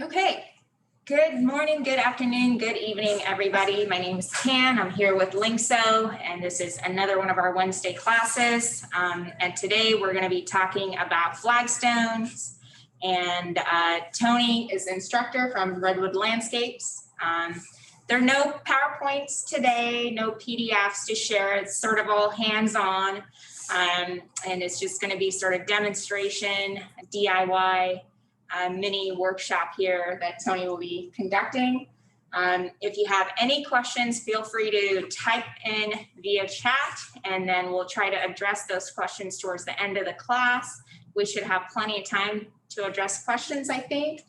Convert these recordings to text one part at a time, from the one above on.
Okay, good morning, good afternoon, good evening, everybody. My name is Tan. I'm here with Lyngso, and this is another one of our Wednesday classes. And today we're going to be talking about flagstones. And Tony is the instructor from Redwood Landscapes. There are no PowerPoints today, no PDFs to share. It's sort of all hands-on, and it's just going to be sort of demonstration, DIY. Mini workshop here that Tony will be conducting. If you have any questions, feel free to type in via chat, and then we'll try to address those questions towards the end of the class. We should have plenty of time to address questions, I think,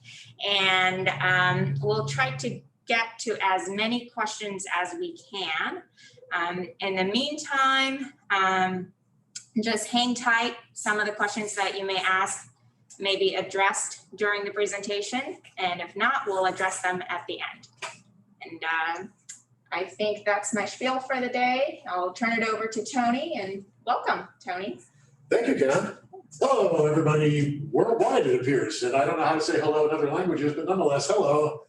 and we'll try to get to as many questions as we can. In the meantime, just hang tight. Some of the questions that you may ask may be addressed during the presentation, and if not, we'll address them at the end. And I think that's my spiel for the day. I'll turn it over to Tony, and welcome, Tony. Thank you, Ken. Hello, everybody worldwide, it appears. And I don't know how to say hello in other languages, but nonetheless, hello.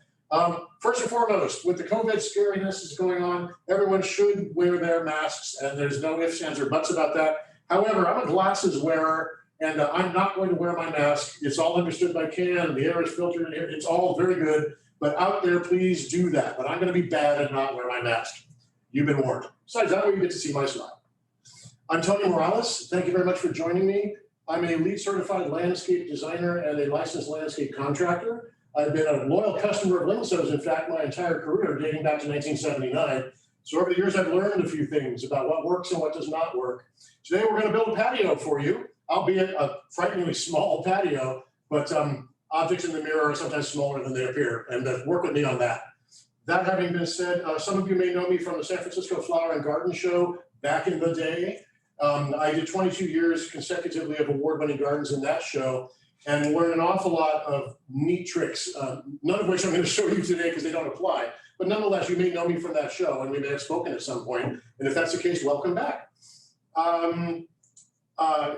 First and foremost, with the COVID scariness that's going on, everyone should wear their masks, and there's no ifs, ands, or buts about that. However, I'm a glasses wearer, and I'm not going to wear my mask. It's all understood by Ken. The air is filtered in here. It's all very good. But out there, please do that. But I'm going to be bad and not wear my mask. You've been warned. Besides, that way you get to see my smile. I'm Tony Morales. Thank you very much for joining me. I'm a LEED certified landscape designer and a licensed landscape contractor. I've been a loyal customer of Lyngso's, in fact, my entire career, dating back to 1979. So over the years, I've learned a few things about what works and what does not work. Today, we're going to build a patio for you. Albeit a frighteningly small patio, but objects in the mirror are sometimes smaller than they appear, and work with me on that. That having been said, some of you may know me from the San Francisco Flower and Garden Show back in the day. I did 22 years consecutively of award-winning gardens in that show, and learned an awful lot of neat tricks, none of which I'm going to show you today because they don't apply. But nonetheless, you may know me from that show, and we may have spoken at some point. And if that's the case, welcome back.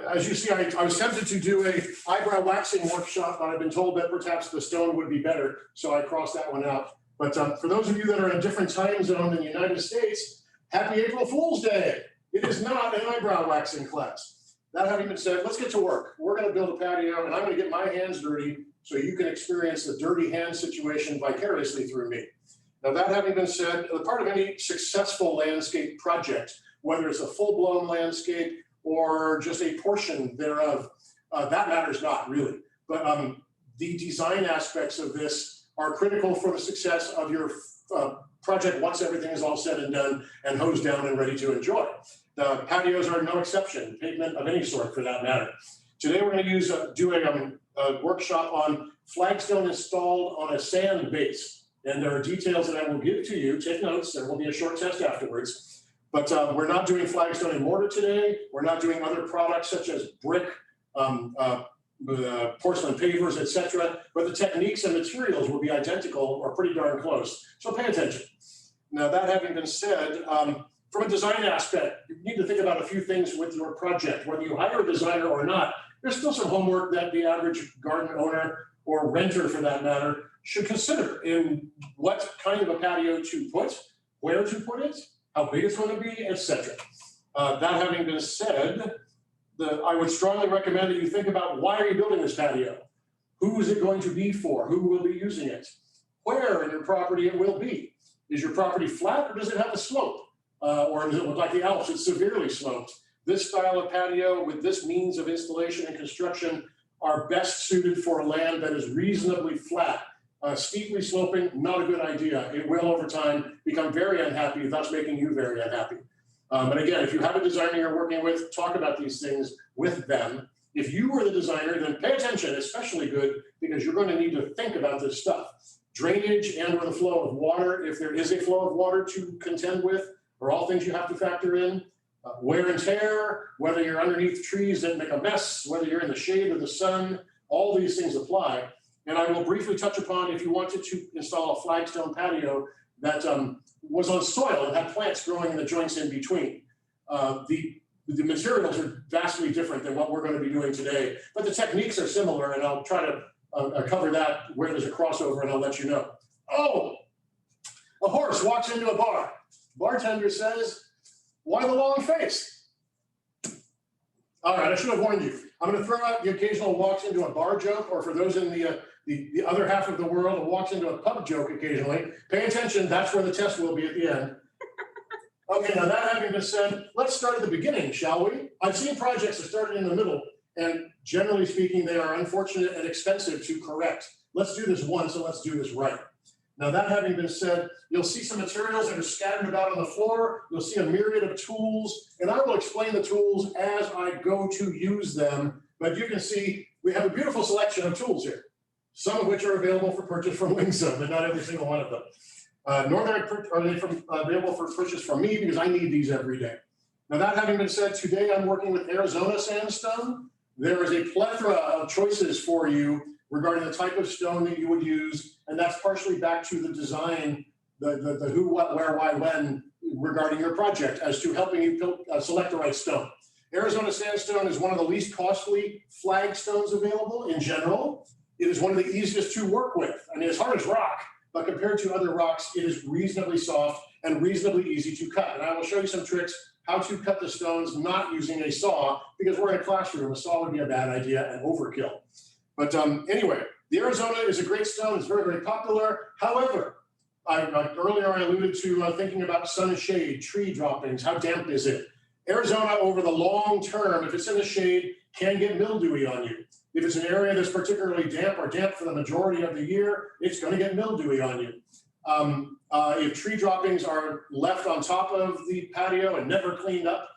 As you see, I was tempted to do a eyebrow waxing workshop, but I've been told that perhaps the stone would be better, so I crossed that one out. But for those of you that are in a different time zone than the United States, happy April Fool's Day. It is not an eyebrow waxing class. That having been said, let's get to work. We're going to build a patio, and I'm going to get my hands dirty so you can experience the dirty hand situation vicariously through me. Now, that having been said, part of any successful landscape project, whether it's a full-blown landscape or just a portion thereof, that matters not really. But the design aspects of this are critical for the success of your project once everything is all said and done and hosed down and ready to enjoy. The patios are no exception, pavement of any sort for that matter. Today we're going to do a workshop on flagstone installed on a sand base. And there are details that I will give to you. Take notes, there will be a short test afterwards. But we're not doing flagstone and mortar today. We're not doing other products such as brick, porcelain pavers, etc. But the techniques and materials will be identical or pretty darn close. So pay attention. Now, that having been said, from a design aspect, you need to think about a few things with your project. Whether you hire a designer or not, there's still some homework that the average garden owner or renter, for that matter, should consider in what kind of a patio to put, where to put it, how big it's going to be, etc. That having been said, I would strongly recommend that you think about, why are you building this patio? Who is it going to be for? Who will be using it? Where in your property it will be? Is your property flat, or does it have a slope? Or does it look like the Alps? It's severely sloped. This style of patio with this means of installation and construction are best suited for land that is reasonably flat. Steeply sloping, not a good idea. It will, over time, become very unhappy, thus making you very unhappy. But again, if you have a designer you're working with, talk about these things with them. If you were the designer, then pay attention, especially good, because you're going to need to think about this stuff. Drainage and or the flow of water, if there is a flow of water to contend with, are all things you have to factor in. Wear and tear, whether you're underneath trees that make a mess, whether you're in the shade or the sun, all these things apply. And I will briefly touch upon, if you wanted to install a flagstone patio that was on soil and had plants growing in the joints in between. The materials are vastly different than what we're going to be doing today, but the techniques are similar, and I'll try to cover that where there's a crossover, and I'll let you know. Oh, a horse walks into a bar. Bartender says, "Why the long face?" All right, I should have warned you. I'm going to throw out the occasional walks into a bar joke, or for those in the other half of the world who walks into a pub joke occasionally. Pay attention, that's where the test will be at the end. Okay, now that having been said, let's start at the beginning, shall we? I've seen projects that started in the middle, and generally speaking, they are unfortunate and expensive to correct. Let's do this once, and let's do this right. Now that having been said, you'll see some materials that are scattered about on the floor. You'll see a myriad of tools, and I will explain the tools as I go to use them. But you can see we have a beautiful selection of tools here, some of which are available for purchase from Lyngso, but not every single one of them. Nor are they available for purchase from me, because I need these every day. Now that having been said, today I'm working with Arizona sandstone. There is a plethora of choices for you regarding the type of stone that you would use, and that's partially back to the design, the who, what, where, why, when regarding your project as to helping you select the right stone. Arizona sandstone is one of the least costly flagstones available in general. It is one of the easiest to work with. I mean, it's hard as rock, but compared to other rocks, it is reasonably soft and reasonably easy to cut. And I will show you some tricks how to cut the stones not using a saw, because we're in a classroom. A saw would be a bad idea and overkill. But anyway, the Arizona is a great stone. It's very, very popular. However, earlier I alluded to thinking about sun and shade, tree droppings, how damp is it? Arizona over the long term, if it's in the shade, can get mildewy on you. If it's an area that's particularly damp or damp for the majority of the year, it's going to get mildewy on you. If tree droppings are left on top of the patio and never cleaned up,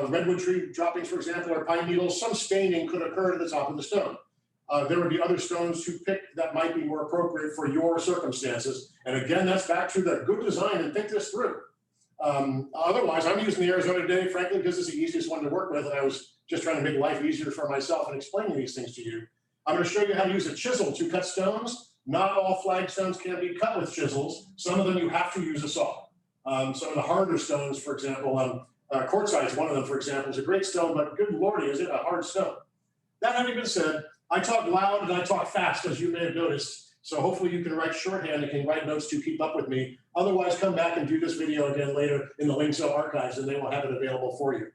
redwood tree droppings, for example, or pine needles, some staining could occur to the top of the stone. There would be other stones to pick that might be more appropriate for your circumstances. And again, that's back to the good design and think this through. Otherwise, I'm using the Arizona today, frankly, because it's the easiest one to work with, and I was just trying to make life easier for myself and explaining these things to you. I'm going to show you how to use a chisel to cut stones. Not all flagstones can be cut with chisels. Some of them you have to use a saw. Some of the harder stones, for example, quartzite, one of them, for example, is a great stone, but good lordy, is it a hard stone. That having been said, I talk loud and I talk fast, as you may have noticed. So hopefully you can write shorthand and can write notes to keep up with me. Otherwise, come back and do this video again later in the Lyngso archives, and they will have it available for you.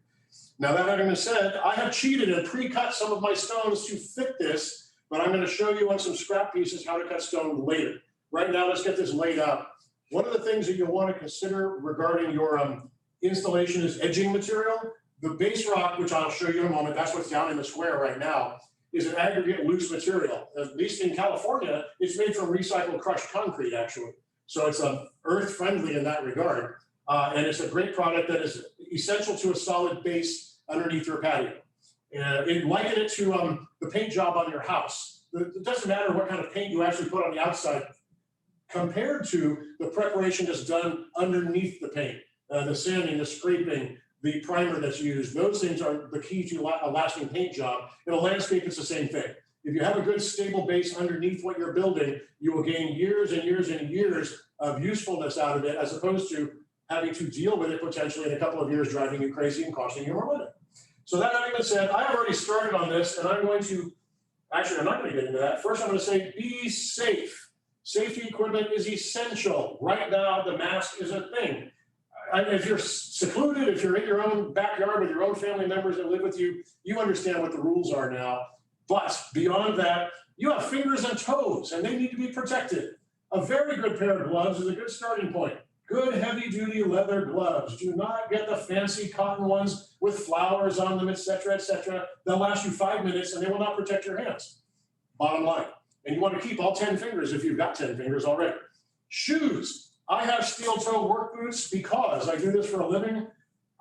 Now that having been said, I have cheated and pre-cut some of my stones to fit this, but I'm going to show you on some scrap pieces how to cut stone later. Right now, let's get this laid out. One of the things that you'll want to consider regarding your installation is edging material. The base rock, which I'll show you in a moment, that's what's down in the square right now, is an aggregate loose material. At least in California, it's made from recycled crushed concrete, actually. So it's earth-friendly in that regard. And it's a great product that is essential to a solid base underneath your patio. Liken it to the paint job on your house. It doesn't matter what kind of paint you actually put on the outside compared to the preparation that's done underneath the paint. The sanding, the scraping, the primer that's used, those things are the key to a lasting paint job. In a landscape, it's the same thing. If you have a good stable base underneath what you're building, you will gain years and years and years of usefulness out of it, as opposed to having to deal with it potentially in a couple of years, driving you crazy and costing you more money. So that having been said, I have already started on this, and I'm not going to get into that. First, I'm going to say, be safe. Safety equipment is essential. Right now, the mask is a thing. If you're secluded, if you're in your own backyard with your own family members that live with you, you understand what the rules are now. But beyond that, you have fingers and toes, and they need to be protected. A very good pair of gloves is a good starting point. Good heavy-duty leather gloves. Do not get the fancy cotton ones with flowers on them, et cetera, et cetera. They'll last you 5 minutes, and they will not protect your hands. Bottom line. And you want to keep all 10 fingers if you've got 10 fingers already. Shoes. I have steel toe work boots because I do this for a living.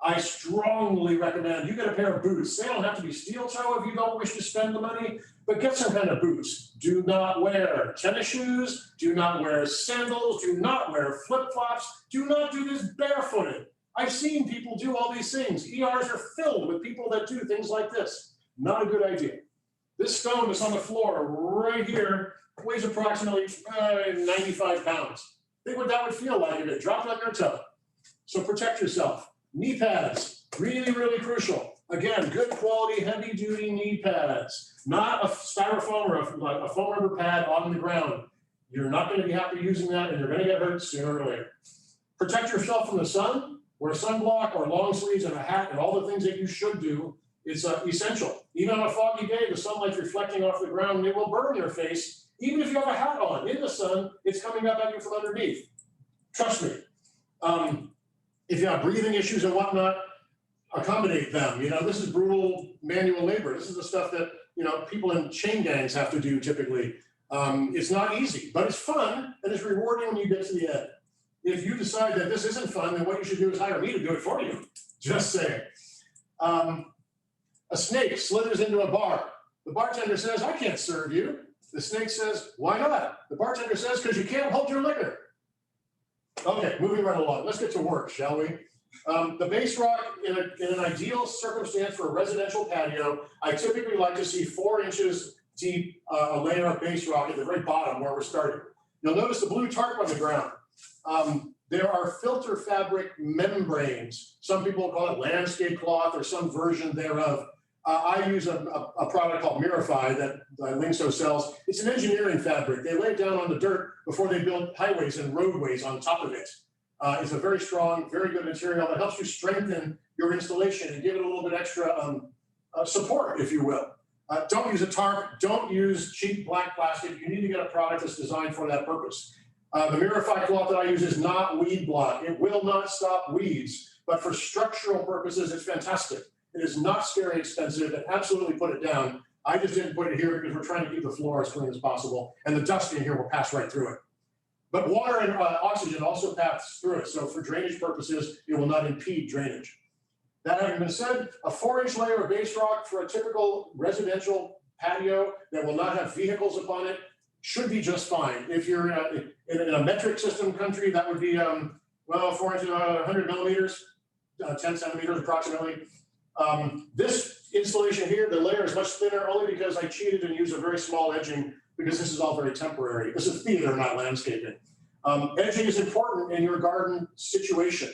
I strongly recommend you get a pair of boots. They don't have to be steel toe if you don't wish to spend the money, but get some kind of boots. Do not wear tennis shoes. Do not wear sandals. Do not wear flip-flops. Do not do this barefooted. I've seen people do all these things. ERs are filled with people that do things like this. Not a good idea. This stone that's on the floor right here weighs approximately 95 pounds. Think what that would feel like if it dropped on your toe. So protect yourself. Knee pads, really, really crucial. Again, good quality, heavy duty knee pads, not a styrofoam or a foam rubber pad on the ground. You're not going to be happy using that, and you're going to get hurt sooner or later. Protect yourself from the sun. Wear sunblock or long sleeves and a hat and all the things that you should do. It's essential. Even on a foggy day, the sunlight's reflecting off the ground and it will burn your face. Even if you have a hat on in the sun, it's coming up at you from underneath. Trust me. If you have breathing issues and whatnot, accommodate them. You know, this is brutal manual labor. This is the stuff that, you know, people in chain gangs have to do typically. It's not easy, but it's fun and it's rewarding when you get to the end. If you decide that this isn't fun, then what you should do is hire me to do it for you. Just saying. A snake slithers into a bar. The bartender says, I can't serve you. The snake says, why not? The bartender says, because you can't hold your liquor. Okay, moving right along. Let's get to work, shall we? The base rock, in an ideal circumstance for a residential patio, I typically like to see 4 inches deep, a layer of base rock at the very bottom where we're starting. You'll notice the blue tarp on the ground. There are filter fabric membranes. Some people call it landscape cloth or some version thereof. I use a product called Mirify that Lyngso sells. It's an engineering fabric. They lay it down on the dirt before they build highways and roadways on top of it. It's a very strong, very good material that helps you strengthen your installation and give it a little bit extra support, if you will. Don't use a tarp. Don't use cheap black plastic. You need to get a product that's designed for that purpose. The Mirify cloth that I use is not weed block. It will not stop weeds, but for structural purposes, it's fantastic. It is not scary expensive, and absolutely put it down. I just didn't put it here because we're trying to keep the floor as clean as possible, and the dust in here will pass right through it. But water and oxygen also pass through it, so for drainage purposes, it will not impede drainage. That having been said, a 4-inch layer of base rock for a typical residential patio that will not have vehicles upon it should be just fine. If you're in a metric system country, that would be, 4 inches, 100 millimeters, 10 centimeters approximately. This installation here, the layer is much thinner only because I cheated and used a very small edging because this is all very temporary. This is theater, not landscaping. Edging is important in your garden situation.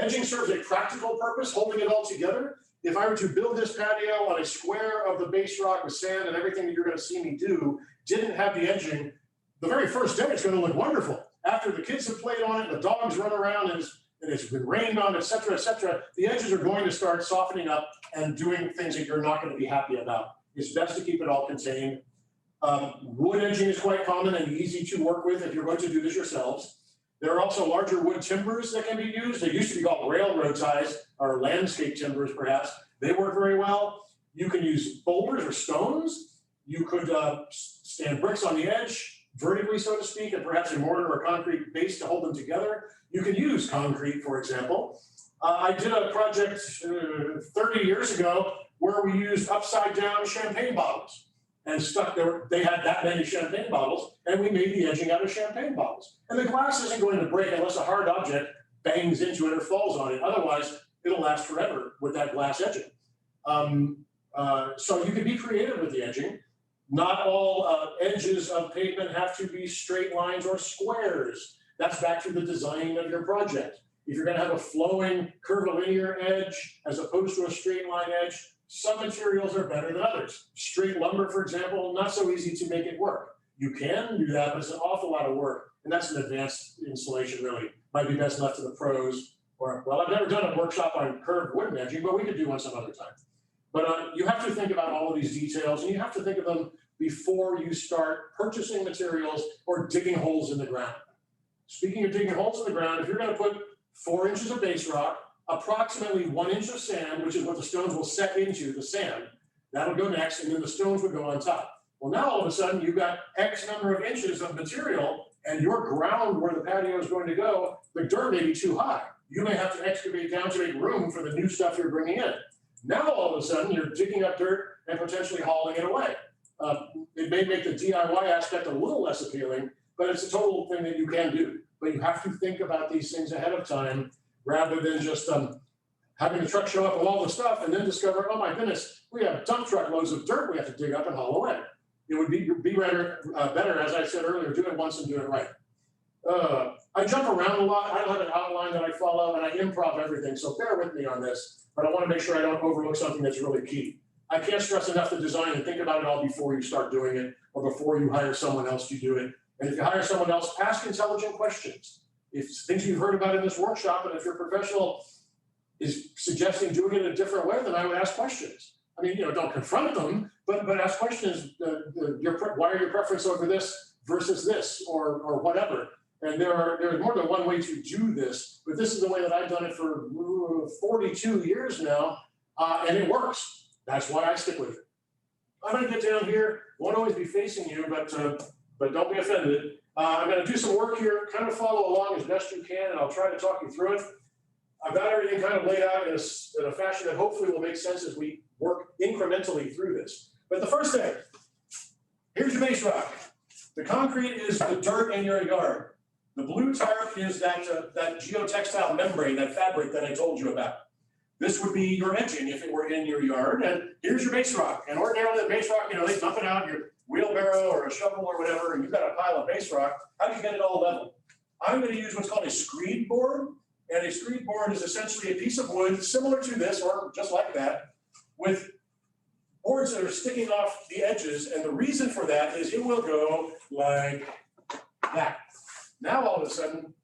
Edging serves a practical purpose, holding it all together. If I were to build this patio on a square of the base rock with sand and everything that you're going to see me do, didn't have the edging, the very first day it's going to look wonderful. After the kids have played on it, the dogs run around and it's been rained on, et cetera, the edges are going to start softening up and doing things that you're not going to be happy about. It's best to keep it all contained. Wood edging is quite common and easy to work with if you're going to do this yourselves. There are also larger wood timbers that can be used. They used to be called railroad ties or landscape timbers, perhaps. They work very well. You can use boulders or stones. You could stand bricks on the edge, vertically, so to speak, and perhaps a mortar or concrete base to hold them together. You can use concrete, for example. I did a project 30 years ago where we used upside down champagne bottles and stuck there. They had that many champagne bottles, and we made the edging out of champagne bottles. And the glass isn't going to break unless a hard object bangs into it or falls on it. Otherwise, it'll last forever with that glass edging. So you can be creative with the edging. Not all edges of pavement have to be straight lines or squares. That's back to the design of your project. If you're going to have a flowing curvilinear edge as opposed to a straight line edge, some materials are better than others. Straight lumber, for example, not so easy to make it work. You can do that, but it's an awful lot of work. And that's an advanced installation, really. Might be best left to the pros. Well, I've never done a workshop on curved wooden edging, but we could do one some other time. But you have to think about all of these details, and you have to think of them before you start purchasing materials or digging holes in the ground. Speaking of digging holes in the ground, if you're going to put 4 inches of base rock, approximately 1 inch of sand, which is what the stones will set into, the sand, that'll go next, and then the stones would go on top. Well, now all of a sudden you've got X number of inches of material, and your ground where the patio is going to go, the dirt may be too high. You may have to excavate down to make room for the new stuff you're bringing in. Now all of a sudden you're digging up dirt and potentially hauling it away. It may make the DIY aspect a little less appealing, but it's a total thing that you can do. But you have to think about these things ahead of time rather than just having the truck show up with all the stuff and then discover, oh my goodness, we have dump truck loads of dirt we have to dig up and haul away. It would be better, as I said earlier, do it once and do it right. I jump around a lot. I don't have an outline that I follow, and I improv everything. So bear with me on this, but I want to make sure I don't overlook something that's really key. I can't stress enough to design and think about it all before you start doing it or before you hire someone else to do it. And if you hire someone else, ask intelligent questions. If things you've heard about in this workshop, and if your professional is suggesting doing it in a different way, then I would ask questions. I mean, don't confront them, but ask questions. Why are your preference over this versus this, or whatever? And there's more than one way to do this, but this is the way that I've done it for 42 years now, and it works. That's why I stick with it. I'm going to get down here. Won't always be facing you, but don't be offended. I'm going to do some work here. Kind of follow along as best you can, and I'll try to talk you through it. I've got everything kind of laid out in a fashion that hopefully will make sense as we work incrementally through this. But the first thing, here's your base rock. The concrete is the dirt in your yard. The blue tarp is that geotextile membrane, that fabric that I told you about. This would be your edging if it were in your yard. And here's your base rock. And ordinarily the base rock, they dump it out in your wheelbarrow or a shovel or whatever, and you've got a pile of base rock. How do you get it all level? I'm going to use what's called a screed board. And a screed board is essentially a piece of wood similar to this, or just like that, with boards that are sticking off the edges. And the reason for that is it will go like that. Now all of a sudden,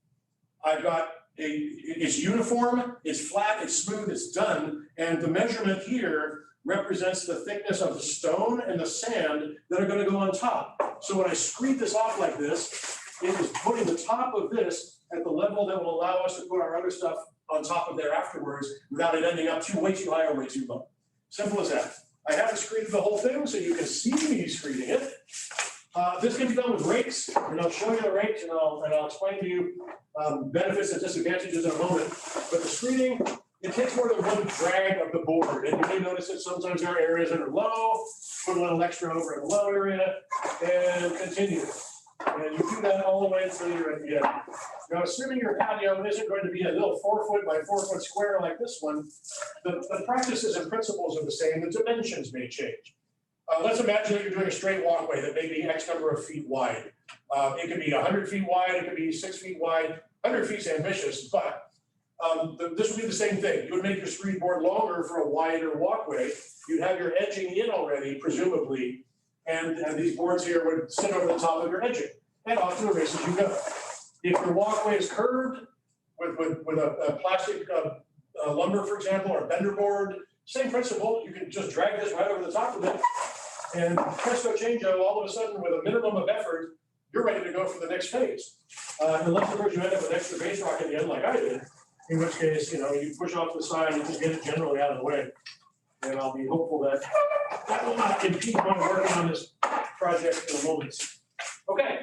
I've got it's uniform, it's flat, it's smooth, it's done. And the measurement here represents the thickness of the stone and the sand that are going to go on top. So when I screed this off like this, it is putting the top of this at the level that will allow us to put our other stuff on top of there afterwards without it ending up way too high or way too low. Simple as that. I haven't screeded the whole thing so you can see me screeding it. This can be done with rakes, and I'll show you the rakes, and I'll explain to you benefits and disadvantages in a moment. But the screeding, it takes more than one drag of the board, and you may notice that sometimes there are areas that are low, put a little extra over in the low area, and continue. And you do that all the way until you're at the end. Now, assuming your patio isn't going to be a little 4-foot by 4-foot square like this one, the practices and principles are the same, the dimensions may change. Let's imagine that you're doing a straight walkway that may be X number of feet wide. It could be 100 feet wide, it could be 6 feet wide. 100 feet's ambitious, but this would be the same thing. You would make your screed board longer for a wider walkway. You'd have your edging in already, presumably, and these boards here would sit over the top of your edging, and off to the races you go. If your walkway is curved with a plastic lumber, for example, or a bender board, same principle. You can just drag this right over the top of it, and presto changeo, all of a sudden, with a minimum of effort, you're ready to go for the next phase. Unless, of course, you end up with extra base rock at the end like I did, in which case, you push off the side and just get it generally out of the way. And I'll be hopeful that that will not impede my working on this project in a moment. Okay,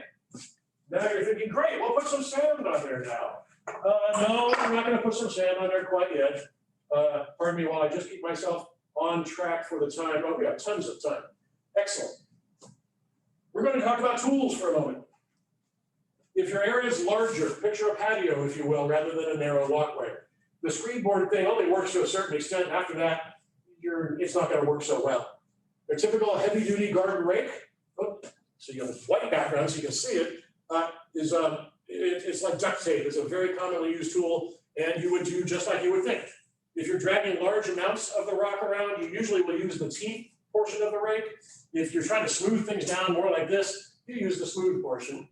now you're thinking, great, we'll put some sand on there now. No, we're not gonna put some sand on there quite yet. Pardon me while I just keep myself on track for the time. Oh, we have tons of time. Excellent. We're going to talk about tools for a moment. If your area is larger, picture a patio, if you will, rather than a narrow walkway. The screed board thing only works to a certain extent. After that, it's not going to work so well. A typical heavy-duty garden rake, so you have a white background so you can see it, it's like duct tape. It's a very commonly used tool, and you would do just like you would think. If you're dragging large amounts of the rock around, you usually will use the teeth portion of the rake. If you're trying to smooth things down more like this, you use the smooth portion.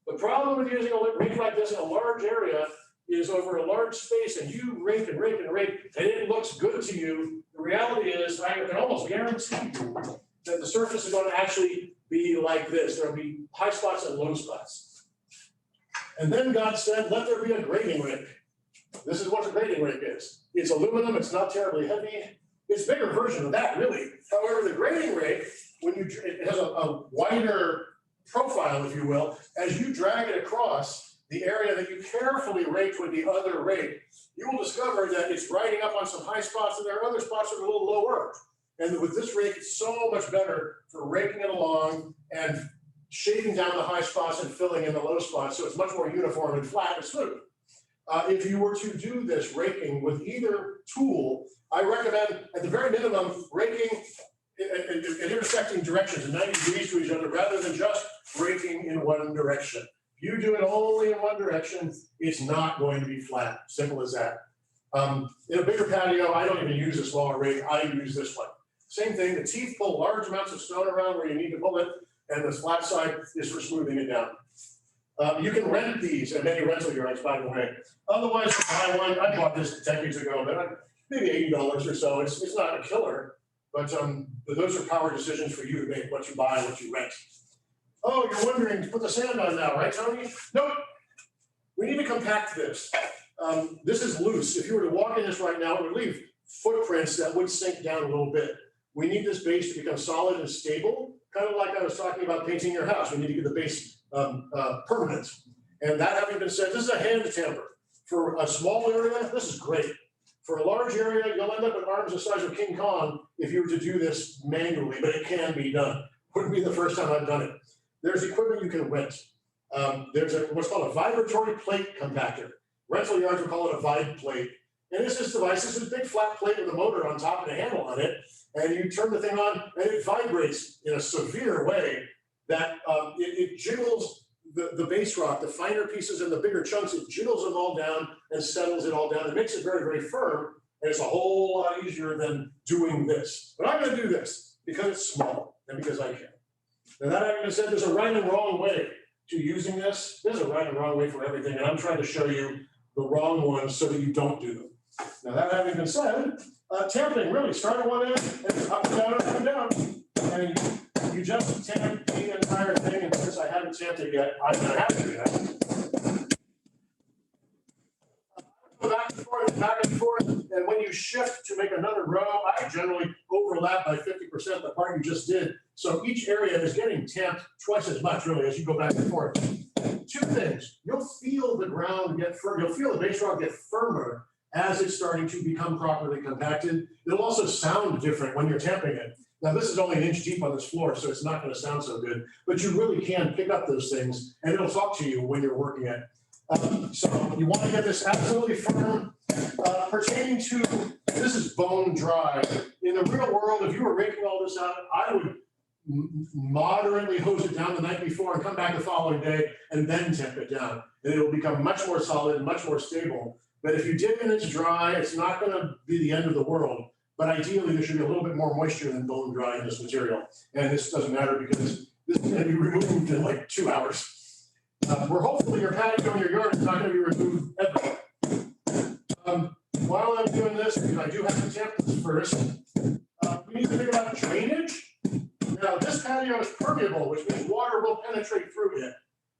The problem with using a rake like this in a large area is over a large space, and you rake and rake and rake, and it looks good to you. The reality is, I can almost guarantee you that the surface is going to actually be like this. There will be high spots and low spots. And then God said, let there be a grading rake. This is what a grading rake is. It's aluminum, it's not terribly heavy. It's a bigger version of that, really. However, the grading rake, it has a wider profile, if you will. As you drag it across the area that you carefully raked with the other rake, you will discover that it's riding up on some high spots, and there are other spots that are a little lower. And with this rake, it's so much better for raking it along and shaving down the high spots and filling in the low spots, so it's much more uniform and flat and smooth. If you were to do this raking with either tool, I recommend, at the very minimum, raking in intersecting directions in 90 degrees to each other rather than just raking in one direction. If You do it only in one direction, it's not going to be flat, simple as that. In a bigger patio, I don't even use a smaller rake, I use this one. Same thing, the teeth pull large amounts of stone around where you need to pull it, and the flat side is for smoothing it down. You can rent these at many rental yards, by the way. Otherwise, you buy one, I bought this decades ago, but maybe $80 or so, it's not a killer. But those are power decisions for you to make, what you buy, what you rent. Oh, you're wondering, put the sand on now, right, Tony? Nope. We need to compact this. This is loose. If you were to walk in this right now, it would leave footprints that would sink down a little bit. We need this base to become solid and stable, kind of like I was talking about painting your house. We need to get the base permanent. And that having been said, this is a hand tamper. For a small area, this is great. For a large area, you'll end up with arms the size of King Kong if you were to do this manually, but it can be done. Wouldn't be the first time I've done it. There's equipment you can rent. There's what's called a vibratory plate compactor. Rental yards will call it a Vibe plate. And it's this device, it's a big flat plate with a motor on top and a handle on it. And you turn the thing on and it vibrates in a severe way that it jiggles the base rock, the finer pieces and the bigger chunks, it jiggles them all down and settles it all down. It makes it very, very firm. And it's a whole lot easier than doing this. But I'm going to do this because it's small and because I can. Now that having been said, there's a right and wrong way to using this. There's a right and wrong way for everything. And I'm trying to show you the wrong ones so that you don't do them. Now that having been said, tamping really start at one end and up and down, up and down. And you just tamp the entire thing. And since I haven't tamped it yet, I'm going to have to do that. Go back and forth. And when you shift to make another row, I generally overlap by 50% the part you just did. So each area is getting tamped twice as much, really, as you go back and forth. Two things. You'll feel the ground get firm. You'll feel the base rock get firmer as it's starting to become properly compacted. It'll also sound different when you're tamping it. Now, this is only an inch deep on this floor, so it's not going to sound so good. But you really can pick up those things, and it'll talk to you when you're working it. So you want to get this absolutely firm. Pertaining to, this is bone dry. In the real world, if you were raking all this out, I would moderately hose it down the night before and come back the following day and then temp it down. And it'll become much more solid and much more stable. But if you dip and it's dry, it's not going to be the end of the world. But ideally, there should be a little bit more moisture than bone dry in this material. And this doesn't matter because this is going to be removed in like 2 hours. We're hopefully your patio in your yard is not going to be removed ever. While I'm doing this, because I do have to tamp this first, we need to think about drainage. Now, this patio is permeable, which means water will penetrate through it.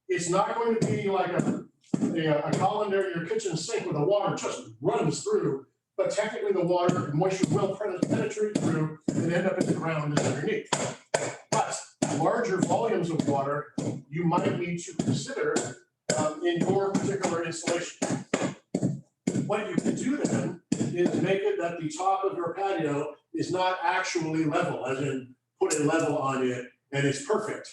It's not going to be like a colander in your kitchen sink where the water just runs through, but technically the water and moisture will penetrate through and end up in the ground and underneath. But larger volumes of water you might need to consider in your particular installation. What you can do then is make it that the top of your patio is not actually level, as in put a level on it and it's perfect.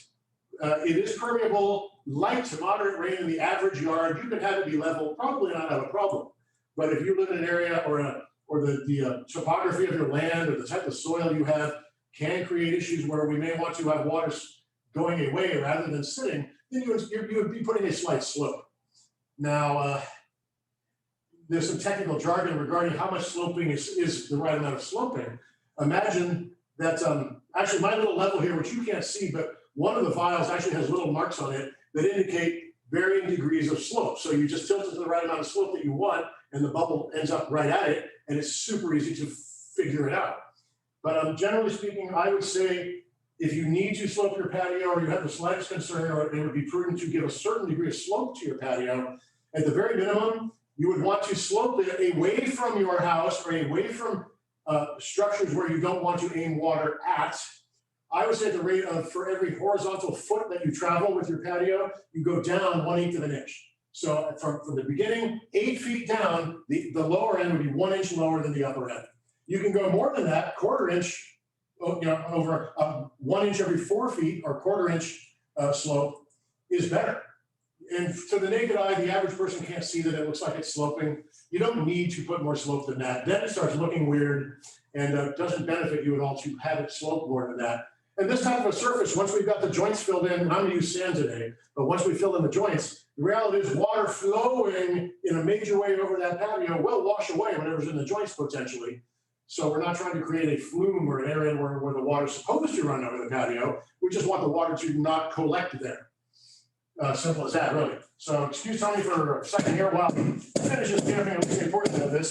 It is permeable, light to moderate rain in the average yard. You can have it be level, probably not have a problem. But if you live in an area or the topography of your land or the type of soil you have can create issues where we may want to have water going away rather than sitting, then you would be putting a slight slope. Now, there's some technical jargon regarding how much sloping is the right amount of sloping. Imagine that, actually my little level here, which you can't see, but one of the vials actually has little marks on it that indicate varying degrees of slope. So you just tilt it to the right amount of slope that you want, and the bubble ends up right at it, and it's super easy to figure it out. But generally speaking, I would say if you need to slope your patio or you have the slightest concern, or it would be prudent to give a certain degree of slope to your patio, at the very minimum, you would want to slope it away from your house or away from structures where you don't want to aim water at. I would say at the rate of, for every horizontal foot that you travel with your patio, you go down 1/8 of an inch. So from the beginning, 8 feet down, the lower end would be 1 inch lower than the upper end. You can go more than that, 1/4 inch, over 1 inch every 4 feet or 1/4 inch slope is better. And to the naked eye, the average person can't see that it looks like it's sloping. You don't need to put more slope than that. Then it starts looking weird and doesn't benefit you at all to have it slope more than that. And this type of surface, once we've got the joints filled in, and I'm gonna use sand today, but once we fill in the joints, the reality is water flowing in a major way over that patio will wash away whatever's in the joints potentially. So we're not trying to create a flume or an area where the water's supposed to run over the patio. We just want the water to not collect there. Simple as that, really. So excuse Tony for a second here while I finish this camping. What's the importance of this?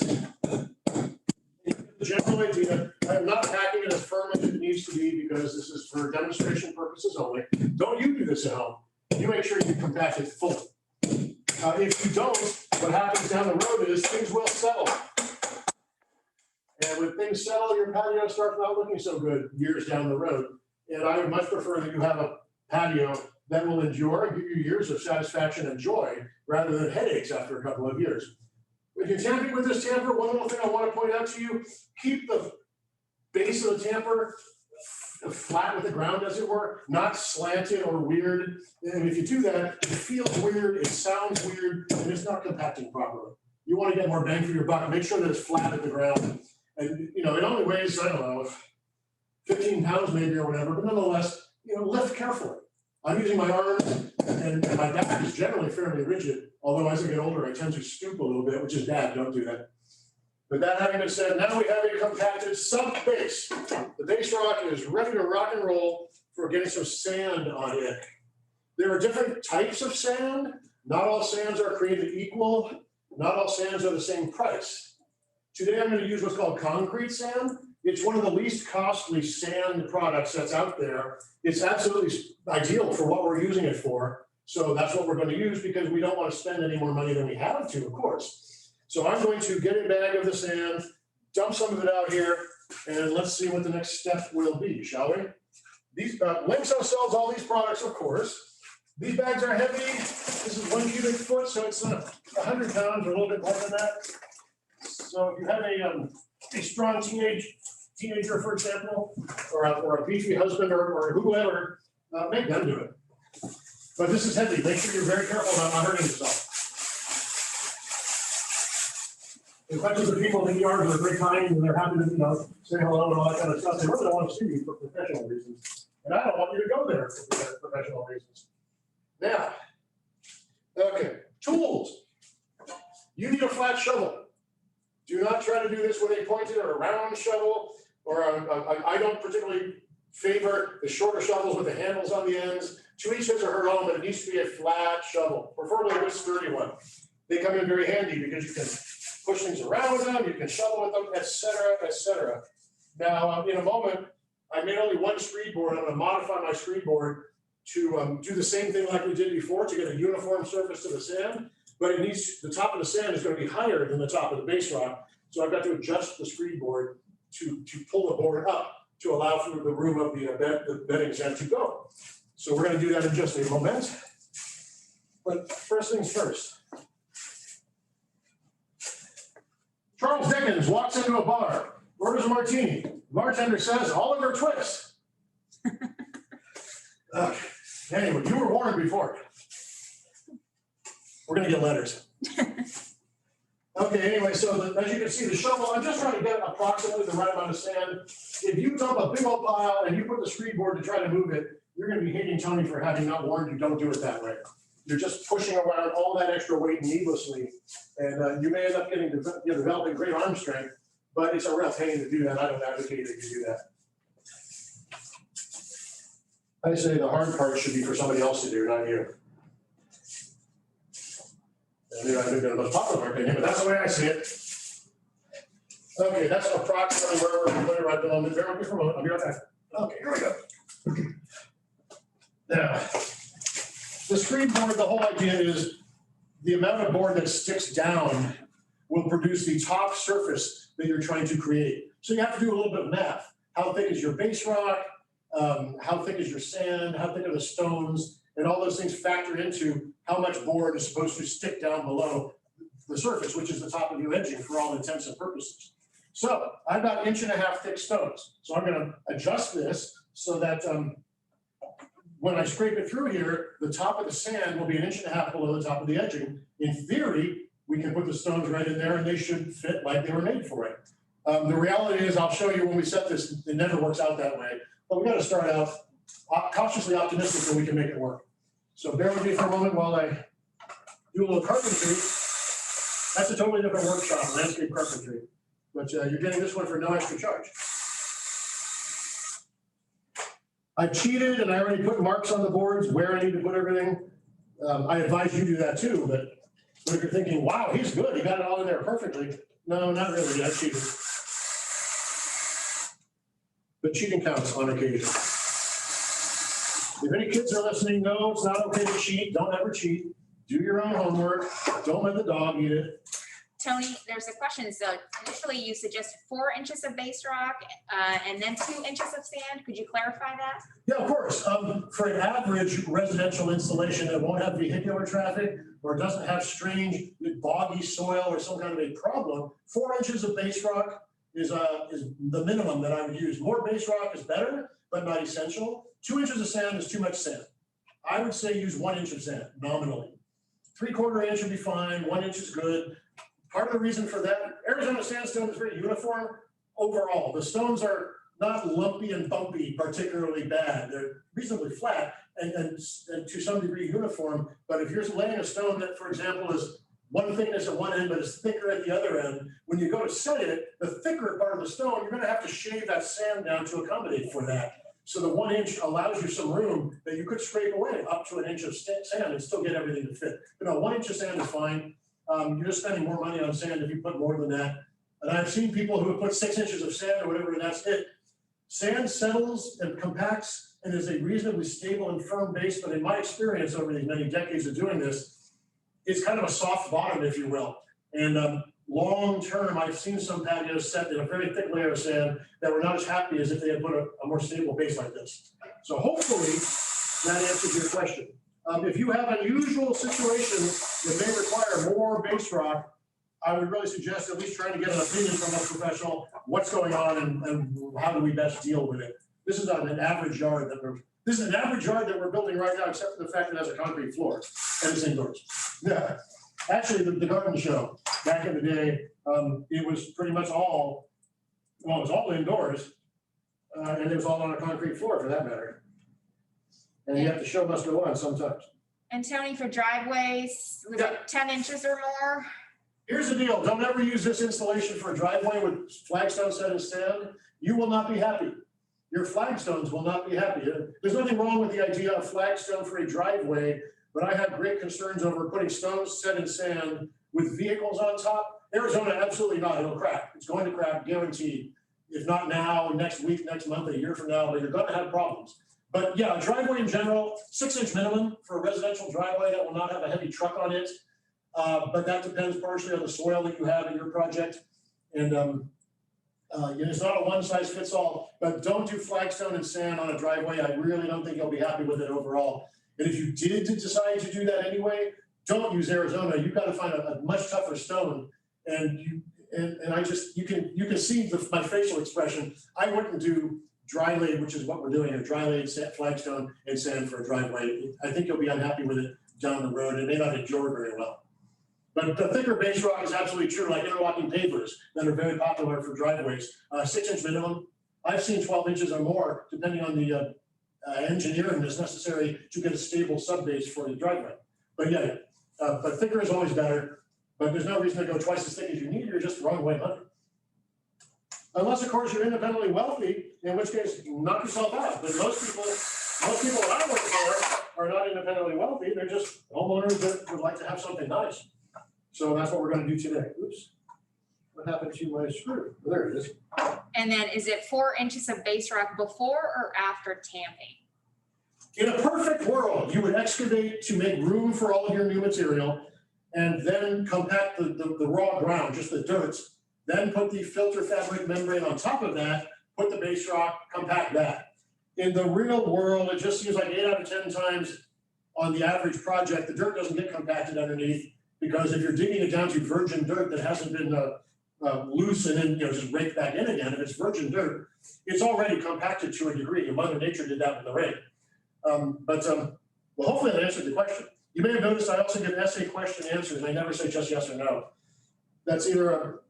The general idea, I'm not packing it as firm as it needs to be because this is for demonstration purposes only. Don't you do this at home. You make sure you compact it fully. If you don't, what happens down the road is things will settle. And when things settle, your patio starts not looking so good years down the road. And I would much prefer that you have a patio that will endure and give you years of satisfaction and joy rather than headaches after a couple of years. If you're tamping with this tamper, one little thing I want to point out to you, keep the base of the tamper flat with the ground, as it were, not slanted or weird. And if you do that, it feels weird, it sounds weird, and it's not compacting properly. You want to get more bang for your buck. Make sure that it's flat at the ground. And, you know, it only weighs, I don't know, 15 pounds maybe or whatever, but nonetheless, you know, lift carefully. I'm using my arms and my back is generally fairly rigid, although as I get older, I tend to stoop a little bit, which is bad, don't do that. But that having been said, now we have a compacted sub base. The base rock is ready to rock and roll for getting some sand on it. There are different types of sand. Not all sands are created equal. Not all sands are the same price. Today, I'm going to use what's called concrete sand. It's one of the least costly sand products that's out there. It's absolutely ideal for what we're using it for. So that's what we're going to use because we don't want to spend any more money than we have to, of course. So I'm going to get a bag of the sand, dump some of it out here, and let's see what the next step will be, shall we? These Lyngso sells all these products, of course. These bags are heavy. This is 1 cubic foot, so it's 100 pounds or a little bit more than that. So if you have a strong teenager, for example, or a beefy husband or whoever, make them do it. But this is heavy. Make sure you're very careful about not hurting yourself. As much as the people in the yard are very kind and they're happy to, you know, say hello and all that kind of stuff, they really don't want to see you for professional reasons. And I don't want you to go there for professional reasons. Now, okay, tools. You need a flat shovel. Do not try to do this with a pointed or a round shovel, or I don't particularly favor the shorter shovels with the handles on the ends. To each his or her own, but it needs to be a flat shovel, preferably a good sturdy one. They come in very handy because you can push things around with them, you can shovel with them, etc., etc. Now, in a moment, I made only one screed board. I'm going to modify my screed board to do the same thing like we did before to get a uniform surface to the sand, but it needs, the top of the sand is going to be higher than the top of the base rock. So I've got to adjust the screed board to pull the board up to allow for the room of the bedding sand to go. So we're going to do that in just a moment. But first things first. Charles Dickens walks into a bar, orders a martini. The bartender says, Oliver Twist. Anyway, you were warned before. We're going to get letters. Okay, anyway, so as you can see, the shovel, I'm just trying to get approximately the right amount of sand. If you dump a big old pile and you put the screed board to try to move it, you're going to be hating Tony for having not warned you, don't do it that way. You're just pushing around all that extra weight needlessly. And you may end up developing great arm strength, but it's a real pain to do that. I don't advocate that you do that. I say the hard part should be for somebody else to do, not you. Maybe I think they're the most popular opinion, but that's the way I see it. Okay, that's approximately where we're putting it right below. Bear with me for a moment. I'll be right back. Okay, here we go. Now, the screed board, the whole idea is the amount of board that sticks down will produce the top surface that you're trying to create. So you have to do a little bit of math. How thick is your base rock? How thick is your sand? How thick are the stones? And all those things factor into how much board is supposed to stick down below the surface, which is the top of your edging for all intents and purposes. So I've got 1.5 inch thick stones. So I'm going to adjust this so that when I scrape it through here, the top of the sand will be 1.5 inches below the top of the edging. In theory, we can put the stones right in there and they should fit like they were made for it. The reality is, I'll show you when we set this, it never works out that way. but we gotta start out cautiously optimistic that we can make it work. So bear with me for a moment while I do a little carpentry. That's a totally different workshop, landscape carpentry, but you're getting this one for no extra charge. I cheated and I already put marks on the boards where I need to put everything. I advise you do that too, but if you're thinking, wow, he's good, he got it all in there perfectly. No, not really, I cheated. But cheating counts on occasion. If any kids are listening, no, it's not okay to cheat. Don't ever cheat. Do your own homework. Don't let the dog eat it. Tony, there's a question. So initially you suggested 4 inches of base rock and then 2 inches of sand. Could you clarify that? Yeah, of course. For an average residential installation that won't have vehicular traffic or doesn't have strange boggy soil or some kind of a problem, 4 inches of base rock is the minimum that I would use. More base rock is better, but not essential. 2 inches of sand is too much sand. I would say use 1 inch of sand nominally. 3/4 inch would be fine. 1 inch is good. Part of the reason for that, Arizona sandstone is very uniform overall. The stones are not lumpy and bumpy particularly bad. They're reasonably flat and to some degree uniform. But if you're laying a stone that, for example, is one thickness at one end but is thicker at the other end, when you go to set it, the thicker part of the stone, you're going to have to shave that sand down to accommodate for that. So the 1 inch allows you some room that you could scrape away up to 1 inch of sand and still get everything to fit. But no, 1 inch of sand is fine. You're just spending more money on sand if you put more than that. And I've seen people who have put 6 inches of sand or whatever, and that's it. Sand settles and compacts and is a reasonably stable and firm base, but in my experience over these many decades of doing this, it's kind of a soft bottom, if you will. And long term, I've seen some patios set in a very thick layer of sand that were not as happy as if they had put a more stable base like this. So hopefully that answers your question. If you have unusual situations that may require more base rock, I would really suggest at least trying to get an opinion from a professional, what's going on and how do we best deal with it. This is an average yard that we're building right now, except for the fact that it has a concrete floor and it's indoors. Yeah. Actually, the garden show back in the day, it was pretty much all, well, it was all indoors, and it was all on a concrete floor for that matter. And yet the show must go on sometimes. And Tony, for driveways, was it 10 inches or more? Here's the deal. Don't ever use this installation for a driveway with flagstone set and sand. You will not be happy. Your flagstones will not be happy. There's nothing wrong with the idea of flagstone for a driveway, but I have great concerns over putting stones set in sand with vehicles on top. Arizona, absolutely not. It'll crack. It's going to crack, guaranteed. If not now, next week, next month, a year from now, but you're going to have problems. But yeah, a driveway in general, 6 inch minimum for a residential driveway that will not have a heavy truck on it. But that depends partially on the soil that you have in your project. And it's not a one size fits all, but don't do flagstone and sand on a driveway. I really don't think you'll be happy with it overall. And if you did decide to do that anyway, don't use Arizona. You've got to find a much tougher stone. And you can see my facial expression. I wouldn't do dry laid, which is what we're doing here, dry laid flagstone and sand for a driveway. I think you'll be unhappy with it down the road. It may not endure very well. But the thicker base rock is absolutely true, like interlocking pavers that are very popular for driveways. 6 inch minimum. I've seen 12 inches or more, depending on the engineering that's necessary to get a stable subbase for the driveway. But yeah, but thicker is always better. But there's no reason to go twice as thick as you need. You're just throwing away money. Unless, of course, you're independently wealthy, in which case, knock yourself out. But most people that I work for are not independently wealthy. They're just homeowners that would like to have something nice. So that's what we're going to do today. Oops. What happened to my screw? Oh, there it is. And then is it 4 inches of base rock before or after tamping? In a perfect world, you would excavate to make room for all of your new material and then compact the raw ground, just the dirt. Then put the filter fabric membrane on top of that, put the base rock, compact that. In the real world, it just seems like 8 out of 10 times on the average project, the dirt doesn't get compacted underneath, because if you're digging it down to virgin dirt that hasn't been loose and then just raked back in again, if it's virgin dirt, it's already compacted to a degree. And Mother Nature did that with the rain. Well, hopefully that answered the question. You may have noticed I also give essay question answers. I never say just yes or no. That's either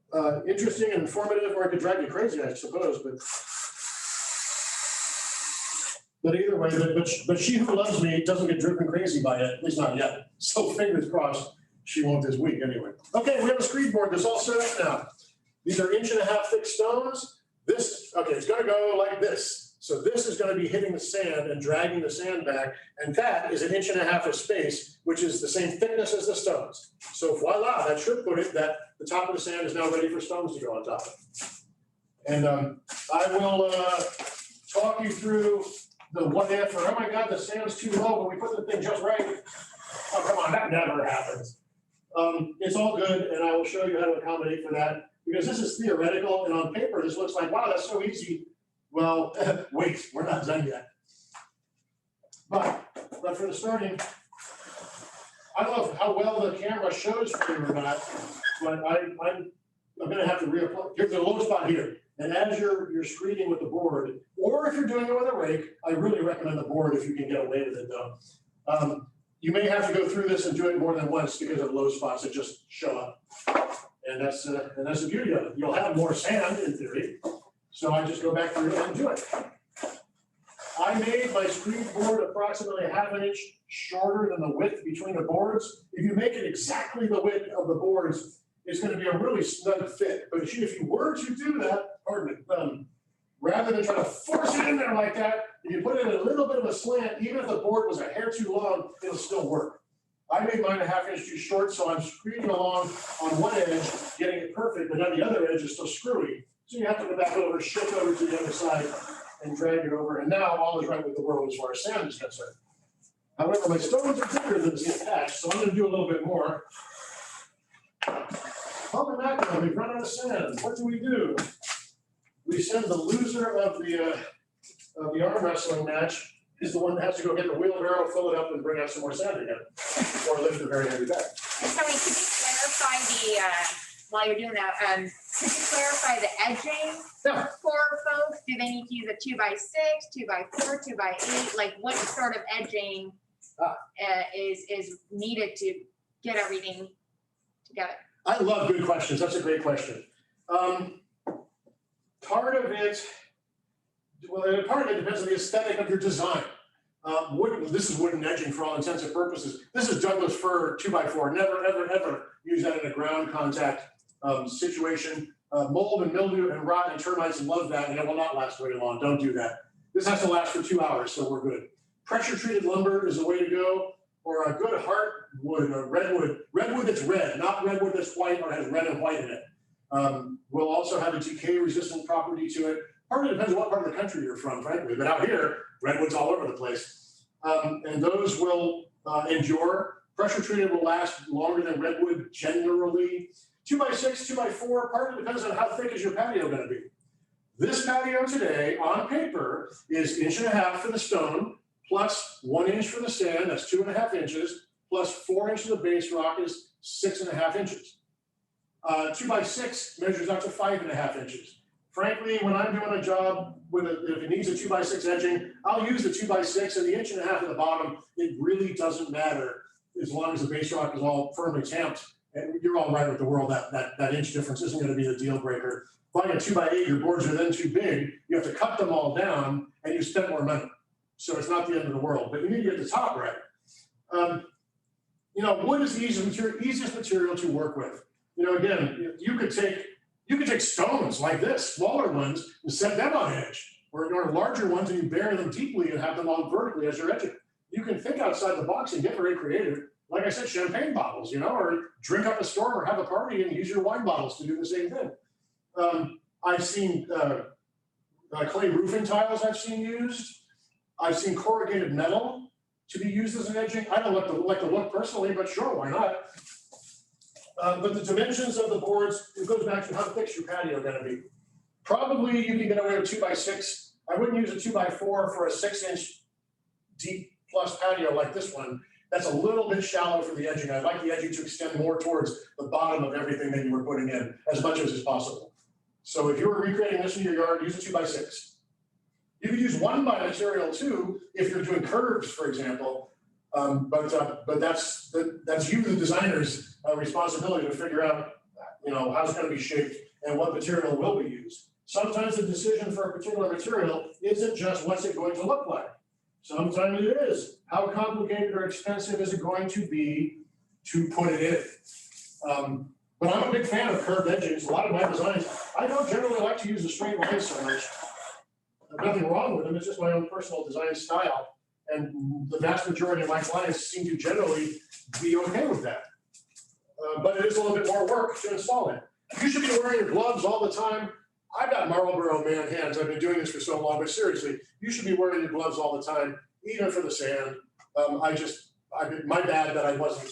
interesting and informative, or it could drive you crazy, I suppose. But But either way, but she who loves me doesn't get driven crazy by it, at least not yet. So fingers crossed, she won't this week anyway. Okay, we have a screed board that's all set up now. These are 1.5 inch thick stones. This, okay, it's gonna go like this. So this is gonna be hitting the sand and dragging the sand back. And that is 1.5 inch of space, which is the same thickness as the stones. So voila, that should put it that the top of the sand is now ready for stones to go on top of. And I will talk you through the what if, or oh my God, the sand's too low, but we put the thing just right. Oh, come on, that never happens. It's all good, and I will show you how to accommodate for that, because this is theoretical, and on paper, this looks like, wow, that's so easy. Well, wait, we're not done yet. But for the starting, I don't know how well the camera shows for you or not, but I'm gonna have to reapply. Here's a low spot here. And as you're screeding with the board, or if you're doing it with a rake, I really recommend the board if you can get away with it though. You may have to go through this and do it more than once because of low spots that just show up. And that's the beauty of it. You'll have more sand in theory. So I just go back through and do it. I made my screed board approximately 1/2 inch shorter than the width between the boards. If you make it exactly the width of the boards, it's going to be a really snug fit. But if you were to do that, pardon me, rather than try to force it in there like that, if you put it in a little bit of a slant, even if the board was a hair too long, it'll still work. I made mine 1/2 inch too short, so I'm screeding along on one edge, getting it perfect, but on the other edge is still screwy. So you have to go back over, shift over to the other side, and drag it over. And now all is right with the world as far as sand is concerned. However, my stones are thicker than the attached, so I'm going to do a little bit more. Welcome back, we've run out of sand. What do? We send the loser of the arm wrestling match is the one that has to go get the wheelbarrow, fill it up, and bring out some more sand again, or lift a very heavy bag. So could you clarify while you're doing that, could you clarify the edging for folks? Do they need to use a 2x6, 2x4, 2x8? Like what sort of edging is needed to get everything together? I love good questions. That's a great question. Part of it depends on the aesthetic of your design. This is wooden edging for all intents and purposes. This is Douglas fir 2x4. Never, ever, ever use that in a ground contact situation. Mold and mildew and rot and termites love that, and it will not last very long. Don't do that. This has to last for 2 hours, so we're good. Pressure treated lumber is the way to go, or a good heartwood or redwood. Redwood that's red, not redwood that's white or has red and white in it. Will also have a decay resistant property to it. Partly depends on what part of the country you're from, frankly, but out here, redwood's all over the place. And those will endure. Pressure treated will last longer than redwood generally. 2x6, 2x4, partly depends on how thick is your patio gonna be. This patio today, on paper, is 1.5 inches for the stone, plus 1 inch for the sand, that's 2.5 inches, plus 4 inches of base rock is 6.5 inches. 2x6 measures out to 5.5 inches. Frankly, when I'm doing a job if it needs a 2x6 edging, I'll use the 2x6 and the 1.5 inches at the bottom. It really doesn't matter as long as the base rock is all firmly tamped. And you're all right with the world, that inch difference isn't going to be the deal breaker. Buying a 2x8, your boards are then too big. You have to cut them all down and you spend more money. So it's not the end of the world, but you need to get the top right. Wood is the easiest material to work with. Again, you could take stones like this, smaller ones, and set them on edge, or larger ones, and you bury them deeply and have them on vertically as you're edging. You can think outside the box and get very creative. Like I said, champagne bottles, or drink up a storm or have a party and use your wine bottles to do the same thing. I've seen clay roofing tiles I've seen used. I've seen corrugated metal to be used as an edging. I don't like the look personally, but sure, why not? But the dimensions of the boards, it goes back to how thick your patio going to be. Probably you can get away with 2x6. I wouldn't use a 2x4 for a 6-inch deep plus patio like this one. That's a little bit shallow for the edging. I'd like the edging to extend more towards the bottom of everything that you were putting in as much as is possible. So if you were recreating this in your yard, use a 2x6. You could use 1x material too if you're doing curves, for example. But that's you, the designer's responsibility to figure out, how it's going to be shaped and what material will be used. Sometimes the decision for a particular material isn't just what's it going to look like. Sometimes it is. How complicated or expensive is it going to be to put it in? But I'm a big fan of curved edges. A lot of my designs, I don't generally like to use a straight line so much. There's nothing wrong with them. It's just my own personal design style. And the vast majority of my clients seem to generally be okay with that. But it is a little bit more work to install it. You should be wearing your gloves all the time. I've got Marlboro man hands. I've been doing this for so long, but seriously, you should be wearing your gloves all the time, even for the sand. My bad that I wasn't.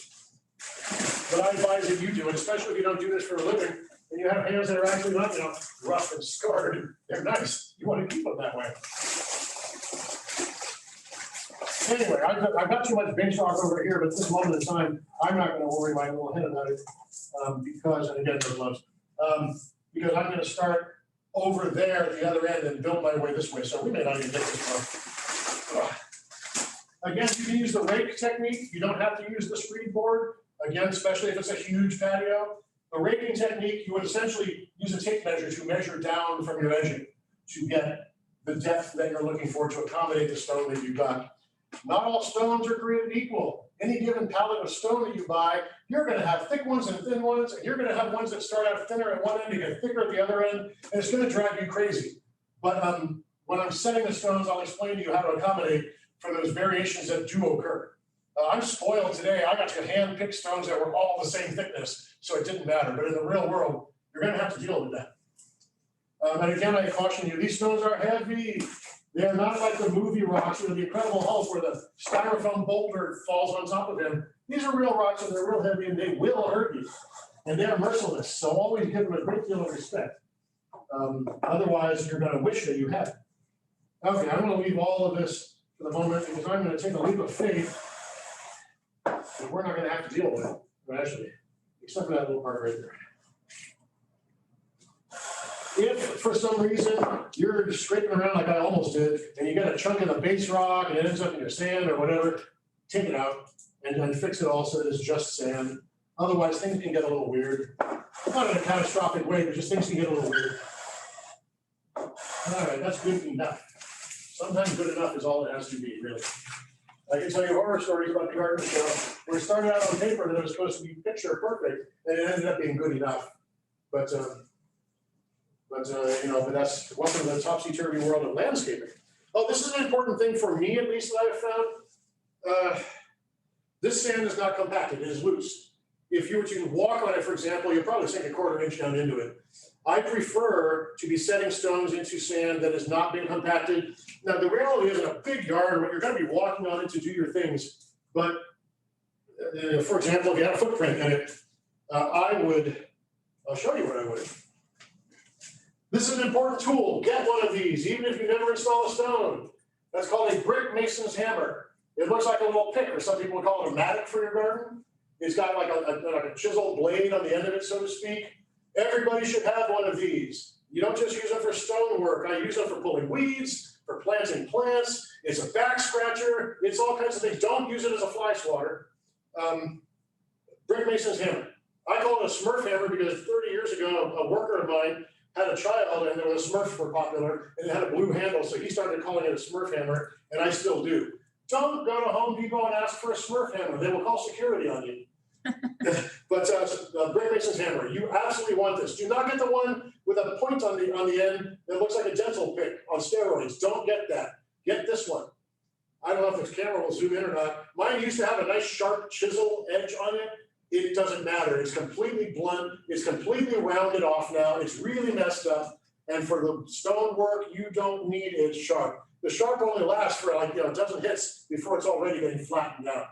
But I advise that you do it, especially if you don't do this for a living and you have hands that are actually not, rough and scarred. They're nice. You want to keep them that way. Anyway, I've got too much bench rock over here, but at this moment in time, I'm not going to worry my little head about it because, and again, no gloves, because I'm going to start over there at the other end and build my way this way. So we may not even get this far. Again, you can use the rake technique. You don't have to use the screed board. Again, especially if it's a huge patio. The raking technique, you would essentially use a tape measure to measure down from your edging to get the depth that you're looking for to accommodate the stone that you've got. Not all stones are created equal. Any given pallet of stone that you buy, you're going to have thick ones and thin ones, and you're going to have ones that start out thinner at one end and get thicker at the other end, and it's going to drive you crazy. But when I'm setting the stones, I'll explain to you how to accommodate for those variations that do occur. I'm spoiled today. I got to hand pick stones that were all the same thickness, so it didn't matter. But in the real world, you're going to have to deal with that. And again, I caution you, these stones are heavy. They're not like the movie rocks, the Incredible Hulk where the styrofoam boulder falls on top of him. These are real rocks and they're real heavy and they will hurt you. And they're merciless, so always give them a great deal of respect. Otherwise, you're going to wish that you had. Okay, I'm going to leave all of this for the moment because I'm going to take a leap of faith that we're not going to have to deal with it, actually, except for that little part right there. If for some reason you're scraping around like I almost did, and you got a chunk of the base rock and it ends up in your sand or whatever, take it out and fix it all so that it's just sand. Otherwise, things can get a little weird. Not in a catastrophic way, but just things can get a little weird. All right, that's good enough. Sometimes good enough is all it has to be, really. I can tell you horror stories about the garden show where it started out on paper that it was supposed to be picture perfect, and it ended up being good enough. But that's welcome to the topsy-turvy world of landscaping. Oh, this is an important thing for me, at least, that I've found. This sand is not compacted, it is loose. If you were to walk on it, for example, you'll probably sink a 1/4 inch down into it. I prefer to be setting stones into sand that has not been compacted. Now, the reality is in a big yard where you're going to be walking on it to do your things. But, for example, if you had a footprint in it, I'll show you what I would. This is an important tool. Get one of these, even if you never install a stone. That's called a Brickmason's hammer. It looks like a little pick, or some people would call it a mattock for your garden. It's got like a chiseled blade on the end of it, so to speak. Everybody should have one of these. You don't just use them for stone work. I use them for pulling weeds, for planting plants. It's a back scratcher. It's all kinds of things. Don't use it as a fly swatter. Brickmason's hammer. I call it a Smurf hammer because 30 years ago, a worker of mine had a child and there was Smurfs were popular and it had a blue handle. So he started calling it a Smurf hammer, and I still do. Don't go to Home Depot and ask for a Smurf hammer. They will call security on you. But Brickmason's hammer, you absolutely want this. Do not get the one with a point on the end that looks like a dental pick on steroids. Don't get that. Get this one. I don't know if this camera will zoom in or not. Mine used to have a nice sharp chisel edge on it. It doesn't matter. It's completely blunt. It's completely rounded off now. It's really messed up. And for the stone work, you don't need it sharp. The sharp only lasts for a dozen hits before it's already getting flattened out.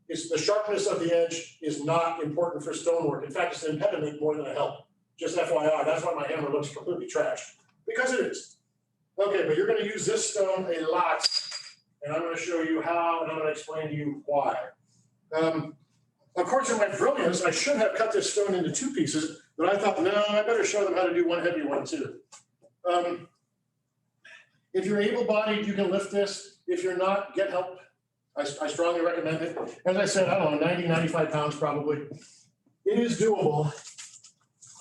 It's the sharpness of the edge is not important for stonework. In fact, it's an impediment more than a help. Just FYI, that's why my hammer looks completely trashed. Because it is. Okay, but you're going to use this stone a lot. And I'm going to show you how, and I'm going to explain to you why. Of course, in my brilliance, I should have cut this stone into 2 pieces, but I thought, no, I better show them how to do one heavy one too. If you're able-bodied, you can lift this. If you're not, get help. I strongly recommend it. As I said, I don't know, 90, 95 pounds probably. It is doable.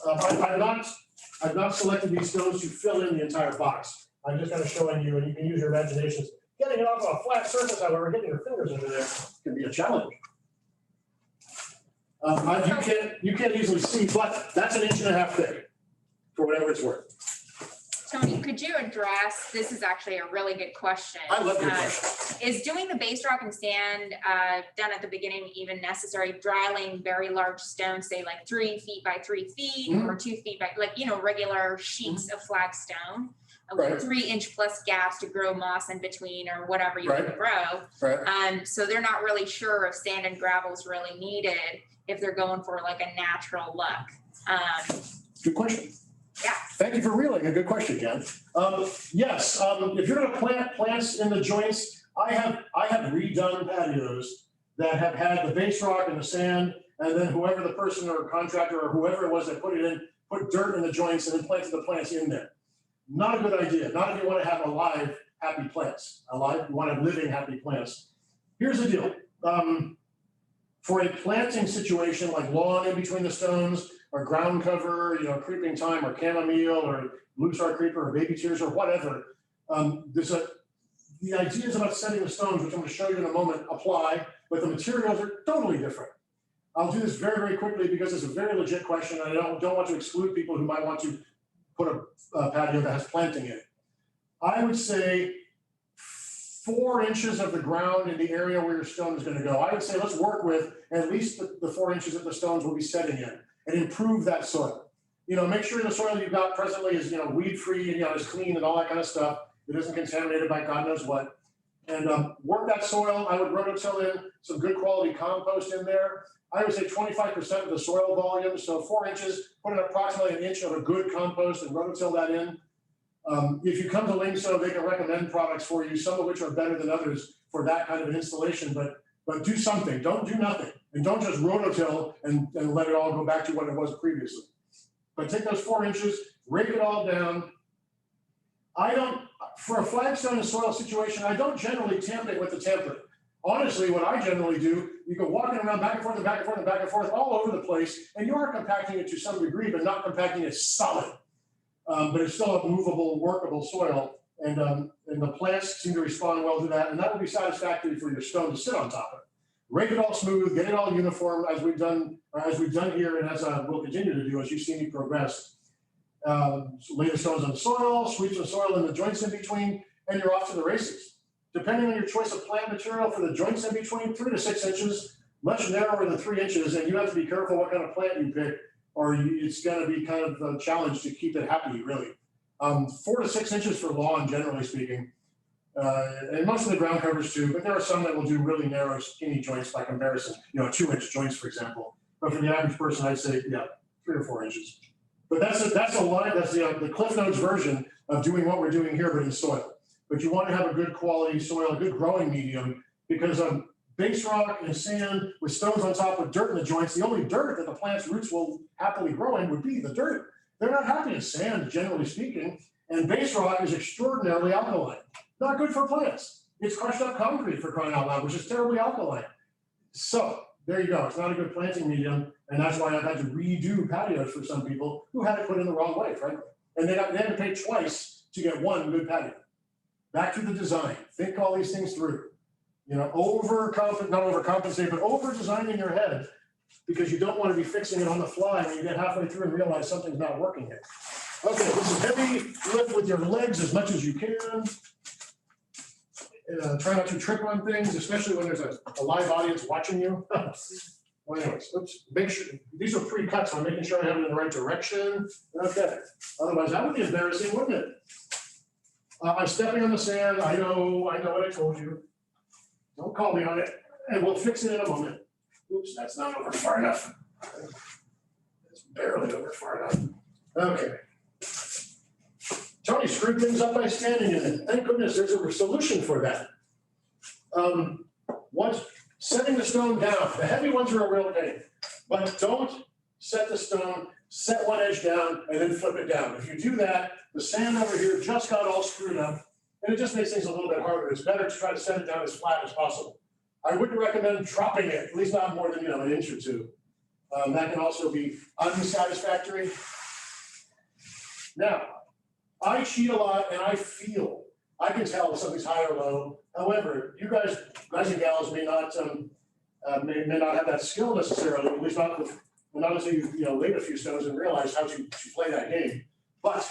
I've not selected these stones to fill in the entire box. I'm just kind of showing you, and you can use your imaginations. Getting it off of a flat surface, however, getting your fingers into there can be a challenge. You can't easily see, but that's 1.5 inches thick, for whatever it's worth. Tony, could you address, this is actually a really good question. I love your question. Is doing the base rock and sand done at the beginning even necessary? Drying very large stones, say like 3 feet by 3 feet or 2 feet by, like, you know, regular sheets of flagstone with 3-inch plus gaps to grow moss in between or whatever you want to grow. So they're not really sure if sand and gravel is really needed if they're going for like a natural look. Good question. Yeah. Thank you for reeling. A good question, Ken. Yes, if you're going to plant plants in the joints, I have redone patios that have had the base rock and the sand, and then whoever the person or contractor or whoever it was that put it in, put dirt in the joints and then planted the plants in there. Not a good idea. Not if you want to have alive, happy plants. Alive, you want to have living, happy plants. Here's the deal. For a planting situation like lawn in between the stones, or ground cover, you know, creeping thyme or chamomile or blue star creeper or baby tears or whatever. The ideas about setting the stones, which I'm going to show you in a moment, apply, but the materials are totally different. I'll do this very, very quickly because it's a very legit question. And I don't want to exclude people who might want to put a patio that has planting in it. I would say 4 inches of the ground in the area where your stone is going to go. I would say let's work with at least the 4 inches that the stones will be setting in, and improve that soil. You know, make sure the soil you've got presently is, you know, weed free and, you know, is clean and all that kind of stuff. It isn't contaminated by God knows what. And work that soil. I would rototill in some good quality compost in there. I would say 25% of the soil volume. So 4 inches, put in approximately 1 inch of a good compost and rototill that in. If you come to Lyngso, they can recommend products for you, some of which are better than others for that kind of an installation, but do something. Don't do nothing. And don't just rototill and let it all go back to what it was previously. But take those 4 inches, rake it all down. For a flagstone and soil situation, I don't generally tamp it with the tamper. Honestly, what I generally do, you go walking around back and forth and back and forth and back and forth all over the place, and you are compacting it to some degree, but not compacting it solid. But it's still a movable, workable soil, and the plants seem to respond well to that, and that will be satisfactory for your stone to sit on top of. Rake it all smooth, get it all uniform as we've done here, and as we'll continue to do as you see me progress. So lay the stones on the soil, sweep some soil in the joints in between, and you're off to the races. Depending on your choice of plant material for the joints in between, 3 to 6 inches, much narrower than 3 inches, and you have to be careful what kind of plant you pick, or it's going to be kind of a challenge to keep it happy, really. 4 to 6 inches for lawn, generally speaking. And most of the ground covers too, but there are some that will do really narrow, skinny joints by comparison, you know, 2-inch joints, for example. But for the average person, I'd say, yeah, 3 or 4 inches. But that's a line, that's the Cliff Notes version of doing what we're doing here, but in soil. But you want to have a good quality soil, a good growing medium, because base rock and sand with stones on top with dirt in the joints, the only dirt that the plant's roots will happily grow in would be the dirt. They're not happy in sand, generally speaking, and base rock is extraordinarily alkaline. Not good for plants. It's crushed up concrete, for crying out loud, which is terribly alkaline. So there you go. It's not a good planting medium, and that's why I've had to redo patios for some people who had it put in the wrong way, frankly. And they had to pay twice to get one good patio. Back to the design. Think all these things through. You know, not overcompensate, but over-design in your head, because you don't want to be fixing it on the fly when you get halfway through and realize something's not working here. Okay, this is heavy. Lift with your legs as much as you can. Try not to trip on things, especially when there's a live audience watching you. Well, anyways, oops. Make sure these are pre-cut, so I'm making sure I have it in the right direction. Okay. Otherwise, that would be embarrassing, wouldn't it? I'm stepping on the sand. I know what I told you. Don't call me on it, and we'll fix it in a moment. Oops, that's not over far enough. It's barely over far enough. Okay. Tony screwed things up by standing in it. Thank goodness there's a solution for that. Once setting the stone down, the heavy ones are a real pain, but don't set the stone, set one edge down, and then flip it down. If you do that, the sand over here just got all screwed up, and it just makes things a little bit harder. It's better to try to set it down as flat as possible. I wouldn't recommend dropping it, at least not more than 1 inch or 2. That can also be unsatisfactory. Now, I cheat a lot and I feel I can tell if something's high or low. However, you guys and gals may not have that skill necessarily, at least not until you laid a few stones and realize how to play that game. But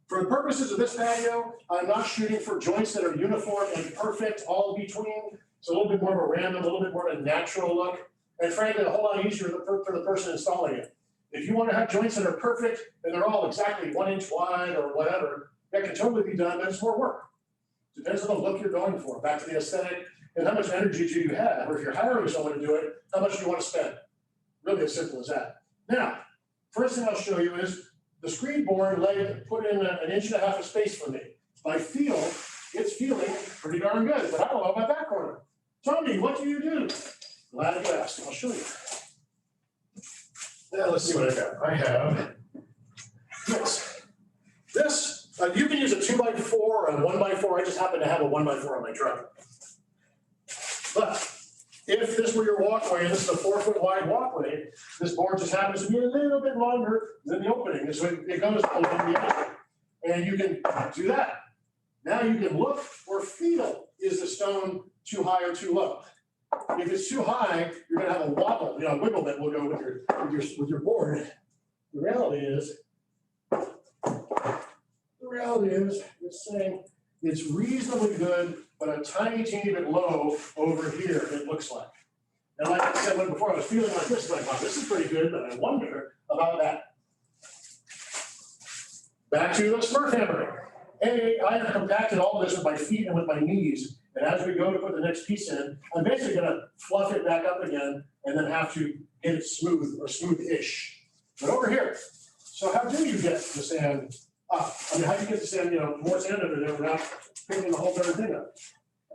for the purposes of this patio, I'm not shooting for joints that are uniform and perfect all between. It's a little bit more of a random, a little bit more of a natural look, and frankly, a whole lot easier for the person installing it. If you want to have joints that are perfect and they're all exactly 1 inch wide or whatever, that can totally be done, but it's more work. Depends on the look you're going for, back to the aesthetic, and how much energy do you have, or if you're hiring someone to do it, how much do you want to spend? Really as simple as that. Now, first thing I'll show you is the screed board put in 1.5 inches of space for me. By feel, it's feeling pretty darn good, but I don't know about that corner. Tony, what do you do? Glad you asked, I'll show you. Now, let's see what I got. I have this. You can use a 2x4 or a 1x4. I just happen to have a 1x4 on my truck. But if this were your walkway, and this is a 4-foot wide walkway, this board just happens to be a little bit longer than the opening. So it goes along the edge. And you can do that. Now you can look or feel, is the stone too high or too low? If it's too high, you're gonna have a wobble, a wiggle that will go with your board. The reality is, it's saying it's reasonably good, but a tiny, teeny bit low over here, it looks like. And like I said before, I was feeling like this, like, wow, this is pretty good, but I wonder about that. Back to the Smurf hammer. I have compacted all of this with my feet and with my knees. And as we go to put the next piece in, I'm basically gonna fluff it back up again and then have to get it smooth or smooth-ish. But over here, so how do you get the sand up? I mean, how do you get the sand, more sand under there without picking the whole darn thing up?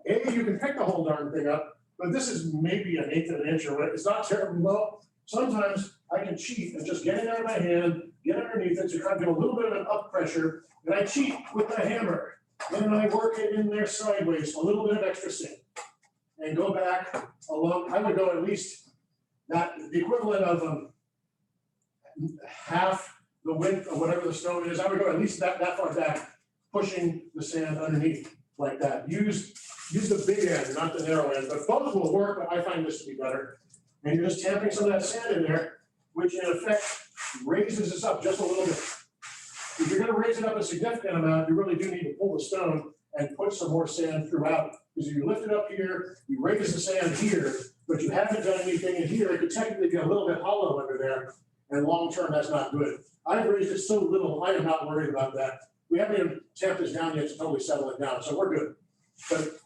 You can pick the whole darn thing up, but this is maybe 1/8 of an inch or what. It's not terribly low. Sometimes I can cheat and just get it out of my hand, get underneath it to kind of get a little bit of an up pressure, and I cheat with my hammer. Then I work it in there sideways, a little bit of extra sand, and go back along. I would go at least the equivalent of half the width of whatever the stone is. I would go at least that far back, pushing the sand underneath like that. Use the big end, not the narrow end, but both will work, but I find this to be better. And you're just tamping some of that sand in there, which in effect raises this up just a little bit. If you're gonna raise it up a significant amount, you really do need to pull the stone and put some more sand throughout. Because if you lift it up here, you raise the sand here, but you haven't done anything in here, it could technically be a little bit hollow under there. And long-term, that's not good. I've raised it so little, I am not worried about that. We haven't even tamped this down yet to totally settle it down, so we're good. But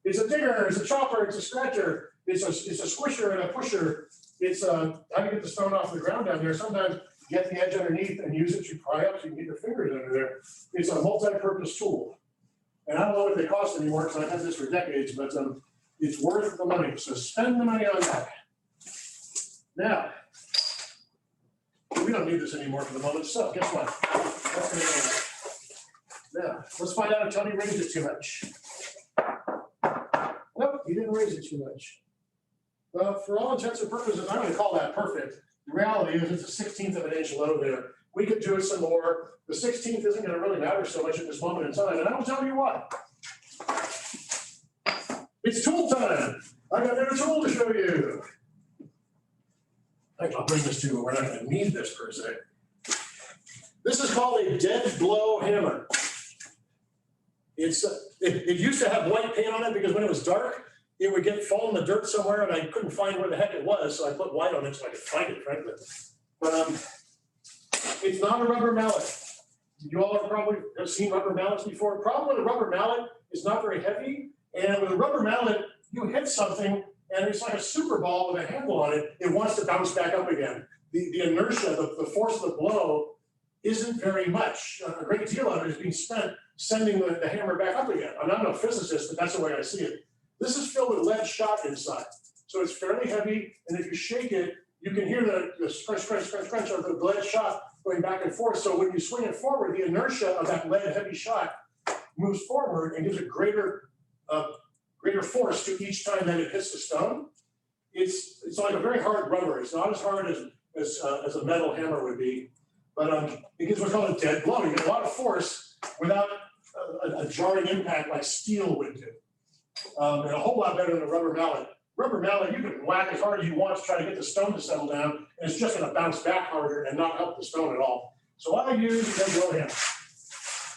it's a digger, it's a chopper, it's a scratcher, it's a squisher and a pusher. It's how to get the stone off the ground down there. Sometimes get the edge underneath and use it to pry up so you can get your fingers under there. It's a multi-purpose tool. And I don't know what they cost anymore because I've had this for decades, but it's worth the money. So spend the money on that. Now, we don't need this anymore for the moment, so guess what? That's gonna go. Now, let's find out if Tony raised it too much. Nope, he didn't raise it too much. Well, for all intents and purposes, I'm gonna call that perfect. The reality is it's a 1/16 of an inch low there. We could do it some more. The 1/16 isn't gonna really matter so much at this moment in time, and I will tell you what. It's tool time. I got another tool to show you. I think I'll bring this to you, we're not gonna need this per se. This is called a dead blow hammer. It used to have white paint on it because when it was dark, it would fall in the dirt somewhere and I couldn't find where the heck it was, so I put white on it so I could find it, frankly. But it's not a rubber mallet. You all have probably seen rubber mallets before. The problem with a rubber mallet is not very heavy, and with a rubber mallet, you hit something and it's like a super ball with a handle on it. It wants to bounce back up again. The inertia, the force of the blow isn't very much. A great deal of it is being spent sending the hammer back up again. I'm not a physicist, but that's the way I see it. This is filled with lead shot inside. So it's fairly heavy, and if you shake it, you can hear the scrunch, scrunch, scrunch, scrunch of the lead shot going back and forth. So when you swing it forward, the inertia of that lead heavy shot moves forward and gives a greater force to each time that it hits the stone. It's like a very hard rubber. It's not as hard as a metal hammer would be, but it gives what's called a dead blow. You get a lot of force without a jarring impact like steel would do. And a whole lot better than a rubber mallet. Rubber mallet, you can whack as hard as you want to try to get the stone to settle down, and it's just gonna bounce back harder and not help the stone at all. So what I use is a drill hammer.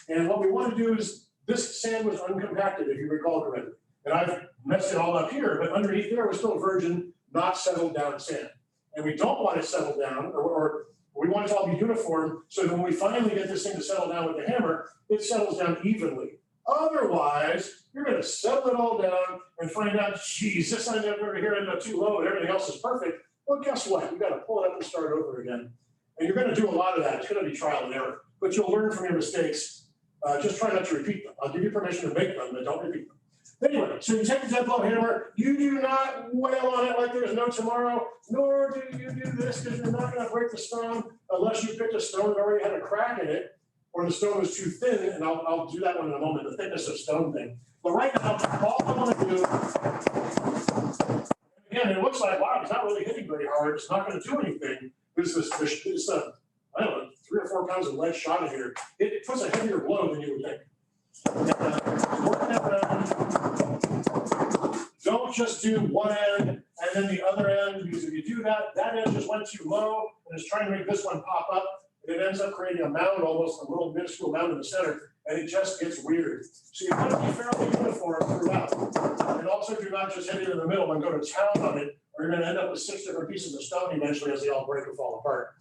And what we want to do is, this sand was uncompacted, if you recall correctly. And I've messed it all up here, but underneath there was still virgin, not settled down sand. And we don't want it settled down, or we want it to all be uniform, so that when we finally get this thing to settle down with the hammer, it settles down evenly. Otherwise, you're gonna settle it all down and find out, geez, this end over here ended up too low and everything else is perfect. Well, guess what? You gotta pull it up and start over again. And you're gonna do a lot of that. It's gonna be trial and error, but you'll learn from your mistakes. Just try not to repeat them. I'll give you permission to make them, but don't repeat them. Anyway, so you take the dead blow hammer, you do not wail on it like there's no tomorrow, nor do you do this, because you're not gonna break the stone unless you picked a stone that already had a crack in it, or the stone was too thin, and I'll do that one in a moment, the thickness of stone thing. But right now, all I wanna do, again, it looks like, wow, it's not really hitting very hard, it's not gonna do anything. There's this I don't know, 3 or 4 pounds of lead shot in here. It puts a heavier blow than you would think. Don't just do one end and then the other end, because if you do that, that end just went too low and it's trying to make this one pop up. And it ends up creating a mound, almost a little minuscule mound in the center, and it just gets weird. So you want to be fairly uniform throughout. And also do not just hit it in the middle and go to town on it, or you're going to end up with 6 different pieces of stone eventually as they all break and fall apart.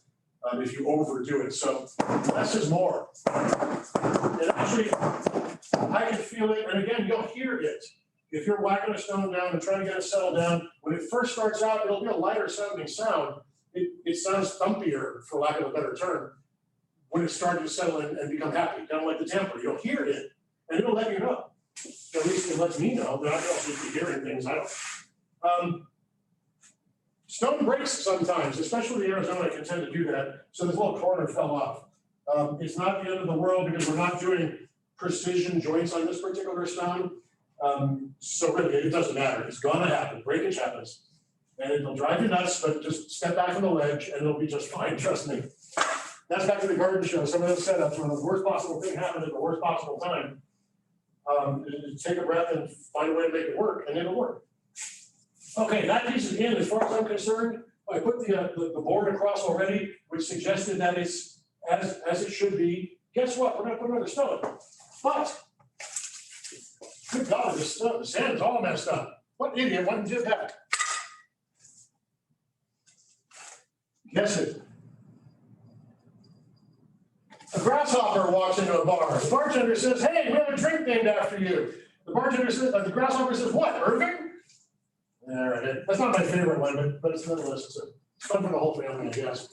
If you overdo it. So less is more. And actually, I can feel it, and again, you'll hear it. If you're whacking a stone down and trying to get it settled down, when it first starts out, it'll be a lighter sounding sound. It sounds thumpier, for lack of a better term, when it's starting to settle in and become happy, kind of like the tamper. You'll hear it, and it'll let you know. At least it lets me know, but I can also be hearing things I don't. Stone breaks sometimes, especially in Arizona, can tend to do that. So this little corner fell off. It's not the end of the world because we're not doing precision joints on this particular stone. So really, it doesn't matter. It's gonna happen. Breakage happens. And it'll drive you nuts, but just step back from the ledge and it'll be just fine, trust me. That's back to the garden show. Some of those setups, when the worst possible thing happened at the worst possible time, take a breath and find a way to make it work, and it'll work. Okay, that piece is in, as far as I'm concerned. I put the board across already, which suggested that it's as it should be. Guess what? We're gonna put another stone. But, good God, the sand is all messed up. What idiot went and did that? Guess it. A grasshopper walks into a bar. The bartender says, "Hey, we have a drink named after you." The bartender says, the grasshopper says, "What, Irving?" All right, that's not my favorite one, but it's nonetheless, it's fun for the whole family, I guess.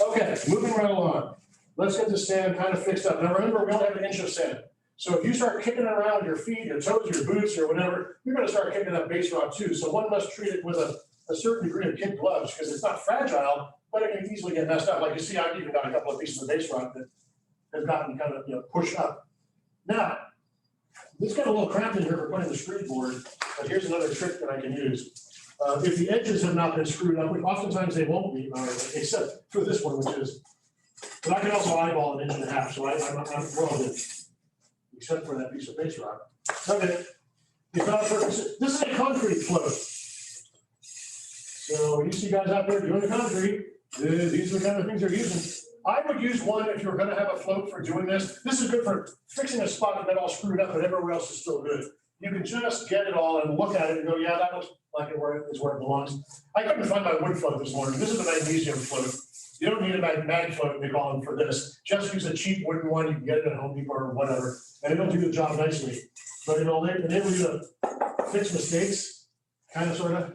Okay, moving right along. Let's get the sand kind of fixed up. Now remember, we only have an inch of sand. So if you start kicking it around with your feet, your toes, your boots, or whatever, you're gonna start kicking up base rock too. So one must treat it with a certain degree of kid gloves, because it's not fragile, but it can easily get messed up. Like you see, I've even got a couple of pieces of base rock that has gotten kind of, pushed up. Now, this got a little cramped in here for putting the screed board, but here's another trick that I can use. If the edges have not been screwed up, which oftentimes they won't be, except for this one, which is, but I can also eyeball an 1.5 inches, so I'm well good, except for that piece of base rock. Okay, this is a concrete float. So you see guys out there doing the concrete, these are the kind of things they're using. I would use one if you're gonna have a float for doing this. This is good for fixing a spot that's all screwed up, but everywhere else is still good. You can just get it all and look at it and go, yeah, that looks like it is where it belongs. I couldn't find my wood float this morning. This is a magnesium float. You don't need a mag float, they call them, for this. Just use a cheap wooden one. You can get it at Home Depot or whatever, and it'll do the job nicely. But it'll enable you to fix mistakes, kind of, sort of.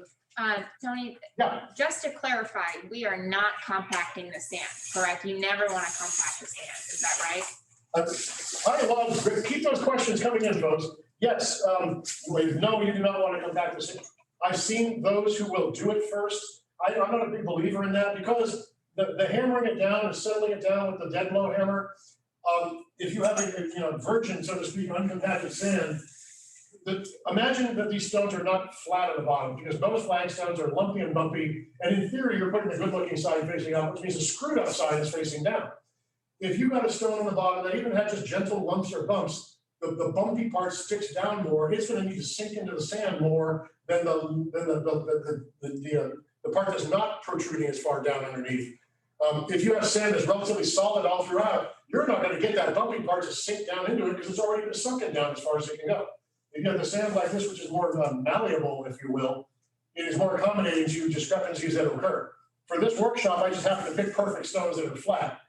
Tony, Yeah. just to clarify, we are not compacting the sand, correct? You never want to compact the sand, is that right? I love, keep those questions coming in, folks. Yes, no, you do not want to compact the sand. I've seen those who will do it first. I'm not a big believer in that, because the hammering it down and settling it down with the dead blow hammer, if you have a virgin, so to speak, uncompacted sand, imagine that these stones are not flat at the bottom, because most flagstones are lumpy and bumpy, and in theory, you're putting the good-looking side facing up, which means the screwed-up side is facing down. if you got a stone on the bottom that even had just gentle lumps or bumps, the bumpy part sticks down more, it's gonna need to sink into the sand more than the part that's not protruding as far down underneath. If you have sand that's relatively solid all throughout, you're not gonna get that bumpy part to sink down into it because it's already been sunken down as far as it can go. If you have the sand like this, which is more malleable, if you will, it is more accommodating to discrepancies that occur. For this workshop, I just happen to pick perfect stones that are flat.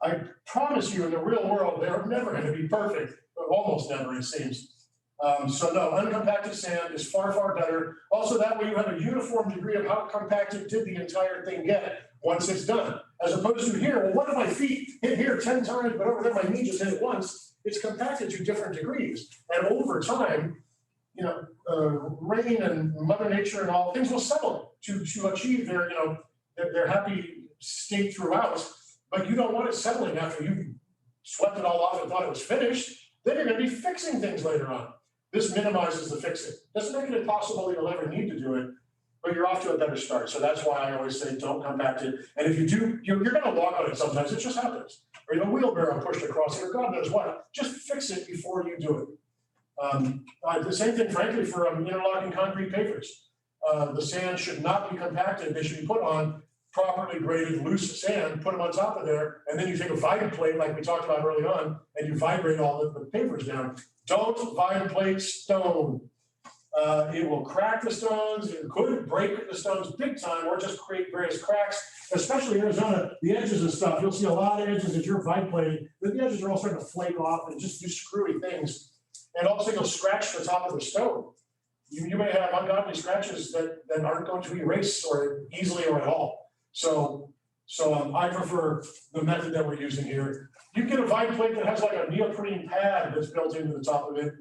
I promise you, in the real world, they're never going to be perfect, but almost never, it seems. So no, uncompacted sand is far, far better. Also, that way you have a uniform degree of how compacted did the entire thing get once it's done. As opposed to here, well, what if my feet hit here 10 times, but over there my knee just hit it once? It's compacted to different degrees. And over time, you know, rain and Mother Nature and all, things will settle to achieve their, you know, their happy state throughout. But you don't want it settling after you swept it all off and thought it was finished. Then you're going to be fixing things later on. This minimizes the fixing. Doesn't make it impossible you'll ever need to do it, but you're off to a better start. So that's why I always say don't compact it. And if you do, you're going to walk on it sometimes. It just happens. Or you have a wheelbarrow pushed across it, or God knows what. Just fix it before you do it. The same thing, frankly, for interlocking concrete pavers. The sand should not be compacted. They should be put on properly graded loose sand, put them on top of there, and then you take a vibe plate like we talked about early on, and you vibrate all the pavers down. Don't vibe plate stone. It will crack the stones. It could break the stones big time, or just create various cracks. Especially in Arizona, the edges and stuff. You'll see a lot of edges that you're vibe plating. The edges are all starting to flake off and just do screwy things. And also, you'll scratch the top of the stone. You may have ungodly scratches that aren't going to erase or easily or at all. So I prefer the method that we're using here. You get a vibe plate that has like a neoprene pad that's built into the top of it.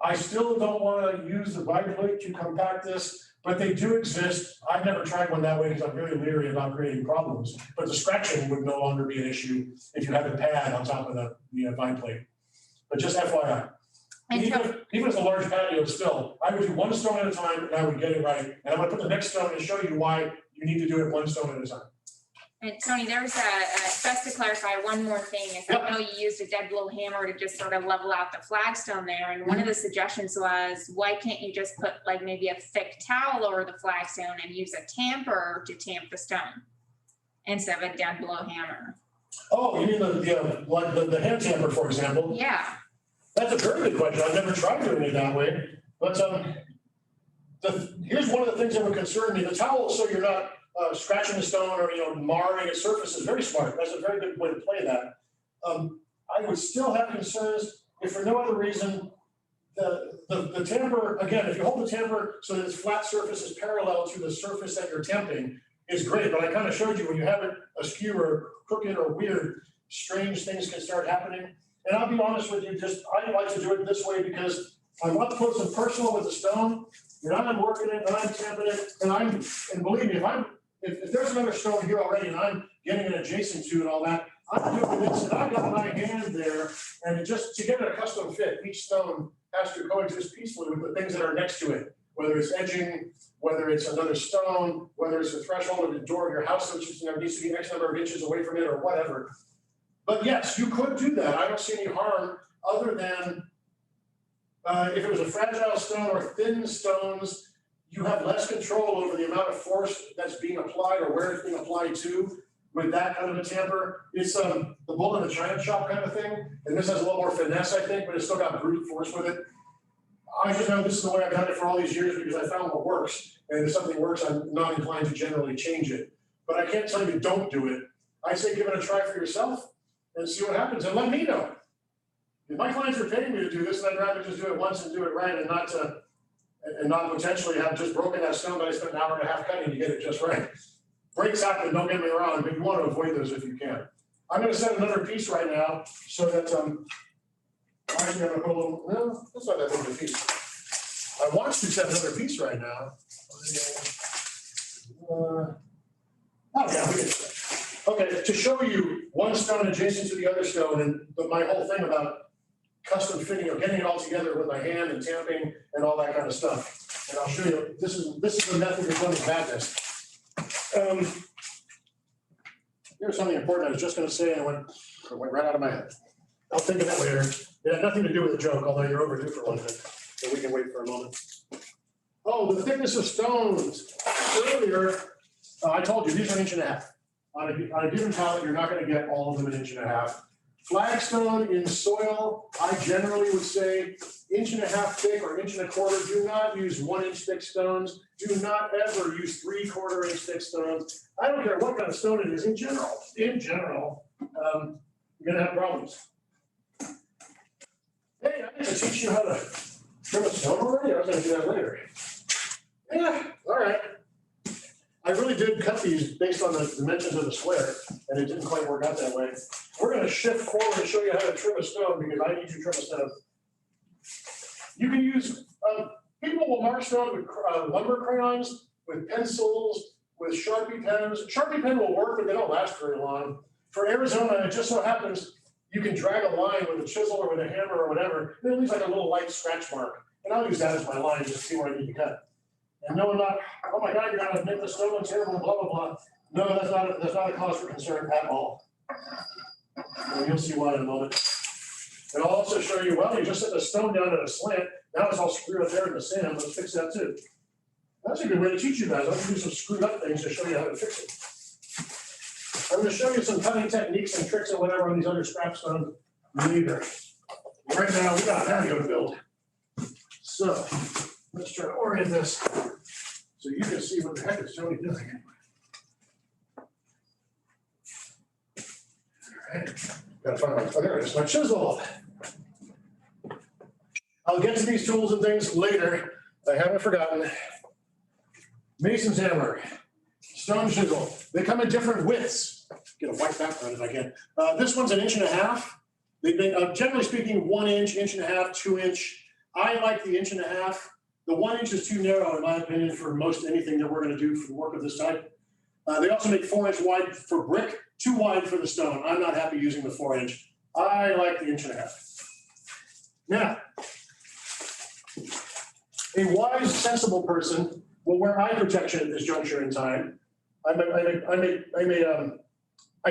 I still don't want to use the vibe plate to compact this, but they do exist. I've never tried one that way because I'm very leery about creating problems. But the scratching would no longer be an issue if you have a pad on top of the vibe plate. But just FYI. Even as a large patio still, I would do one stone at a time and I would get it right. And I'm going to put the next stone and show you why you need to do it one stone at a time. And Tony, there's just to clarify one more thing is I know you used a dead blow hammer to just sort of level out the flagstone there. And one of the suggestions was, why can't you just put like maybe a thick towel over the flagstone and use a tamper to tamp the stone instead of a dead blow hammer? Oh, you mean the hand tamper, for example? Yeah. That's a very good question. I've never tried doing it that way. But here's one of the things that would concern me. The towel, so you're not scratching the stone or marring its surface, is very smart. That's a very good way to play that. I would still have concerns if for no other reason the tamper, again, if you hold the tamper so that its flat surface is parallel to the surface that you're tamping, is great. But I kind of showed you when you have it askew or crooked or weird, strange things can start happening. And I'll be honest with you, I like to do it this way because I'm up close and personal with the stone. And I'm working it, and I'm tamping it, and believe me, if there's another stone here already and I'm getting it adjacent to and all that, I'm doing this and I've got my hand there, and just to get it a custom fit, each stone has to coexist peacefully with the things that are next to it, whether it's edging, whether it's another stone, whether it's the threshold of the door of your house, which needs to be X number of inches away from it or whatever. But yes, you could do that. I don't see any harm other than if it was a fragile stone or thin stones, you have less control over the amount of force that's being applied or where it's being applied to with that kind of a tamper. It's the bull in the china shop kind of thing. And this has a little more finesse, I think, but it's still got brute force with it. I just know this is the way I've done it for all these years because I found what works. And if something works, I'm not inclined to generally change it. But I can't tell you don't do it. I say give it a try for yourself and see what happens, and let me know. If my clients are paying me to do this, then I'd rather just do it once and do it right, and not potentially have just broken that stone that I spent an hour and a half cutting to get it just right. Breaks happen, don't get me wrong, but you want to avoid those if you can. I'm going to set another piece right now so that actually I'm going to put a little. No, that's not that big of a piece. I want to set another piece right now. Okay, to show you one stone adjacent to the other stone, and my whole thing about custom fitting or getting it all together with my hand and tamping and all that kind of stuff. And I'll show you, this is the method of running madness. Here's something important I was just gonna say, and it went right out of my head. I'll think of it later. It had nothing to do with the joke, although you're overdue for one thing, so we can wait for a moment. Oh, the thickness of stones. Earlier, I told you, these are 1.5 inches. On a given pallet, you're not gonna get all of them 1.5 inches. Flagstone in soil, I generally would say 1.5 inches thick or 1.25 inches. Do not use 1 inch thick stones. Do not ever use 3/4 inch thick stones. I don't care what kind of stone it is in general. You're gonna have problems. Hey, I need to teach you how to trim a stone already. I was gonna do that later. Yeah, all right. I really did cut these based on the dimensions of the square, and it didn't quite work out that way. We're gonna shift forward and show you how to trim a stone because I need to trim a stone. You can use, people will mark stone with lumber crayons, with pencils, with Sharpie pens. Sharpie pen will work, but they don't last very long. For Arizona, it just so happens you can drag a line with a chisel or with a hammer or whatever, and it leaves like a little light scratch mark. And I'll use that as my line just to see where I need to cut. And no, I'm not, oh my God, you're gonna make the stone terrible, blah, blah, blah. No, that's not a cause for concern at all. And you'll see why in a moment. And I'll also show you, well, you just set the stone down at a slant. Now it's all screwed up there in the sand. Let's fix that too. That's a good way to teach you guys. I'll do some screwed up things to show you how to fix it. I'm going to show you some cutting techniques and tricks and whatever on these other scrap stones later. Right now, we got a patio to build. So let's try to orient this so you can see what the heck is Tony doing. All right, gotta find my, oh, there it is, my chisel. I'll get to these tools and things later. I haven't forgotten. Mason's hammer, stone chisel. They come in different widths. Get a white background if I can. This one's 1.5 inches. They've been, generally speaking, 1 inch, 1.5 inches, 2 inch. I like the 1.5 inches. The 1 inch is too narrow, in my opinion, for most anything that we're going to do for work of this type. They also make 4 inch wide for brick, too wide for the stone. I'm not happy using the 4 inch. I like the 1.5 inches. Now, a wise, sensible person will wear eye protection at this juncture in time. I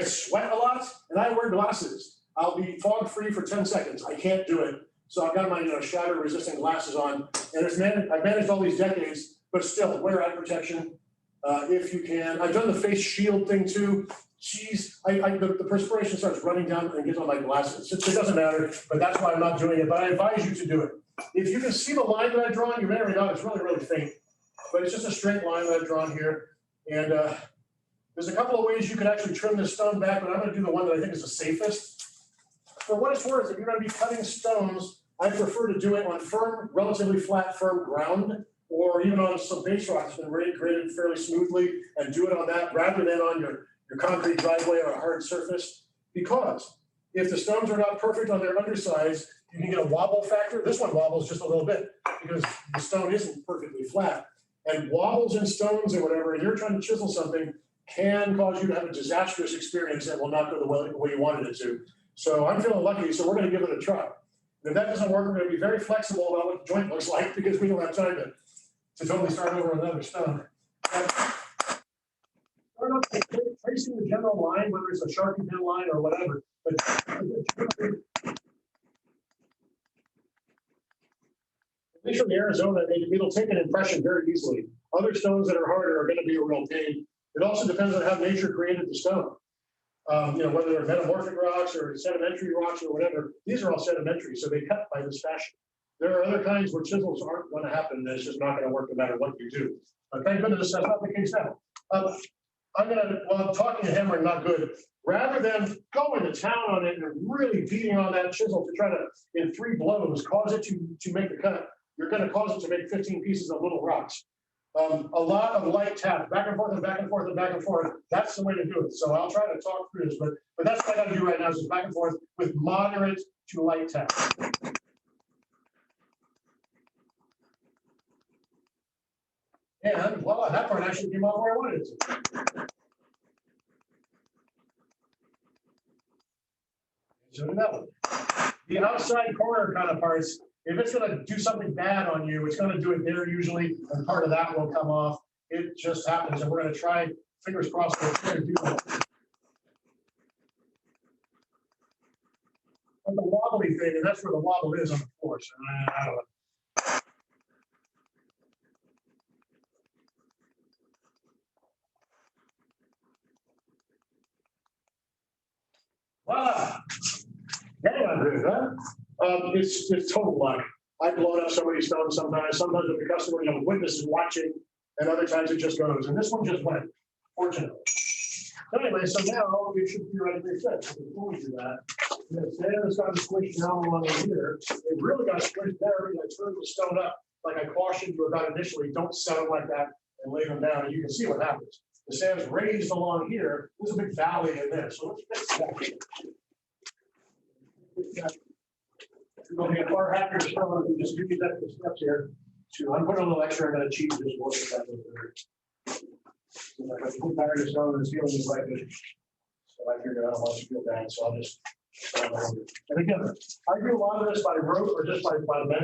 sweat a lot, and I wear glasses. I'll be fog-free for 10 seconds. I can't do it. So I've got my shatter-resistant glasses on, and I've managed all these decades, but still, wear eye protection if you can. I've done the face shield thing too. Geez, the perspiration starts running down and gets on my glasses. It doesn't matter, but that's why I'm not doing it, but I advise you to do it. If you can see the line that I've drawn, you may or may not, it's really, really faint, but it's just a straight line that I've drawn here. And there's a couple of ways you can actually trim this stone back, but I'm going to do the one that I think is the safest. For what it's worth, if you're going to be cutting stones, I prefer to do it on firm, relatively flat, firm ground, or even on some base rock that's been graded fairly smoothly, and do it on that rather than on your concrete driveway or a hard surface. Because if the stones are not perfect on their undersides, you can get a wobble factor. This one wobbles just a little bit because the stone isn't perfectly flat. And wobbles in stones or whatever, and you're trying to chisel something, can cause you to have a disastrous experience that will not go the way you wanted it to. So I'm feeling lucky, so we're going to give it a try. And if that doesn't work, we're going to be very flexible about what the joint looks like because we don't have time to totally start over another stone. Tracing the general line, whether it's a Sharpie pen line or whatever, but at least from Arizona, it'll take an impression very easily. Other stones that are harder are going to be a real pain. It also depends on how nature created the stone. Whether they're metamorphic rocks or sedimentary rocks or whatever, these are all sedimentary, so they cut by this fashion. There are other kinds where chisels aren't going to happen, and it's just not going to work no matter what you do. But thank goodness that's not the case now. I'm talking to hammering, not good. Rather than going to town on it and really beating on that chisel to try to, in 3 blows, cause it to make the cut, you're going to cause it to make 15 pieces of little rocks. A lot of light tap, back and forth and back and forth and back and forth. That's the way to do it. So I'll try to talk through this, but that's what I got to do right now is just back and forth with moderate to light tap. And voila, that part actually came out where I wanted it to. So that one. The outside corner kind of parts, if it's going to do something bad on you, it's going to do it there usually, and part of that will come off. It just happens, and we're going to try, fingers crossed, to do that. on the wobbly thing, and that's where the wobble is on the force. And I don't know. Voila! Hang on, dude, huh? It's total luck. I've blown up so many stones sometimes. Sometimes with the customer, witness is watching, and other times it just goes. And this one just went, fortunately. So anyway, so now it should theoretically fit. So before we do that, the sand has got to squish down along here. It really got squished there. I turned the stone up like I cautioned you about initially. Don't set them like that and lay them down. And you can see what happens. The sand's raised along here. There's a big valley in there. So let's fix that. We'll be a far happier stone if we just give you that the steps here. I'm putting a little extra. I'm going to cheat this work with that over there. So I put back the stone and the ceiling is like this. So I figured I don't want you to feel bad. So I'll just. And again, I do a lot of this by rote or just by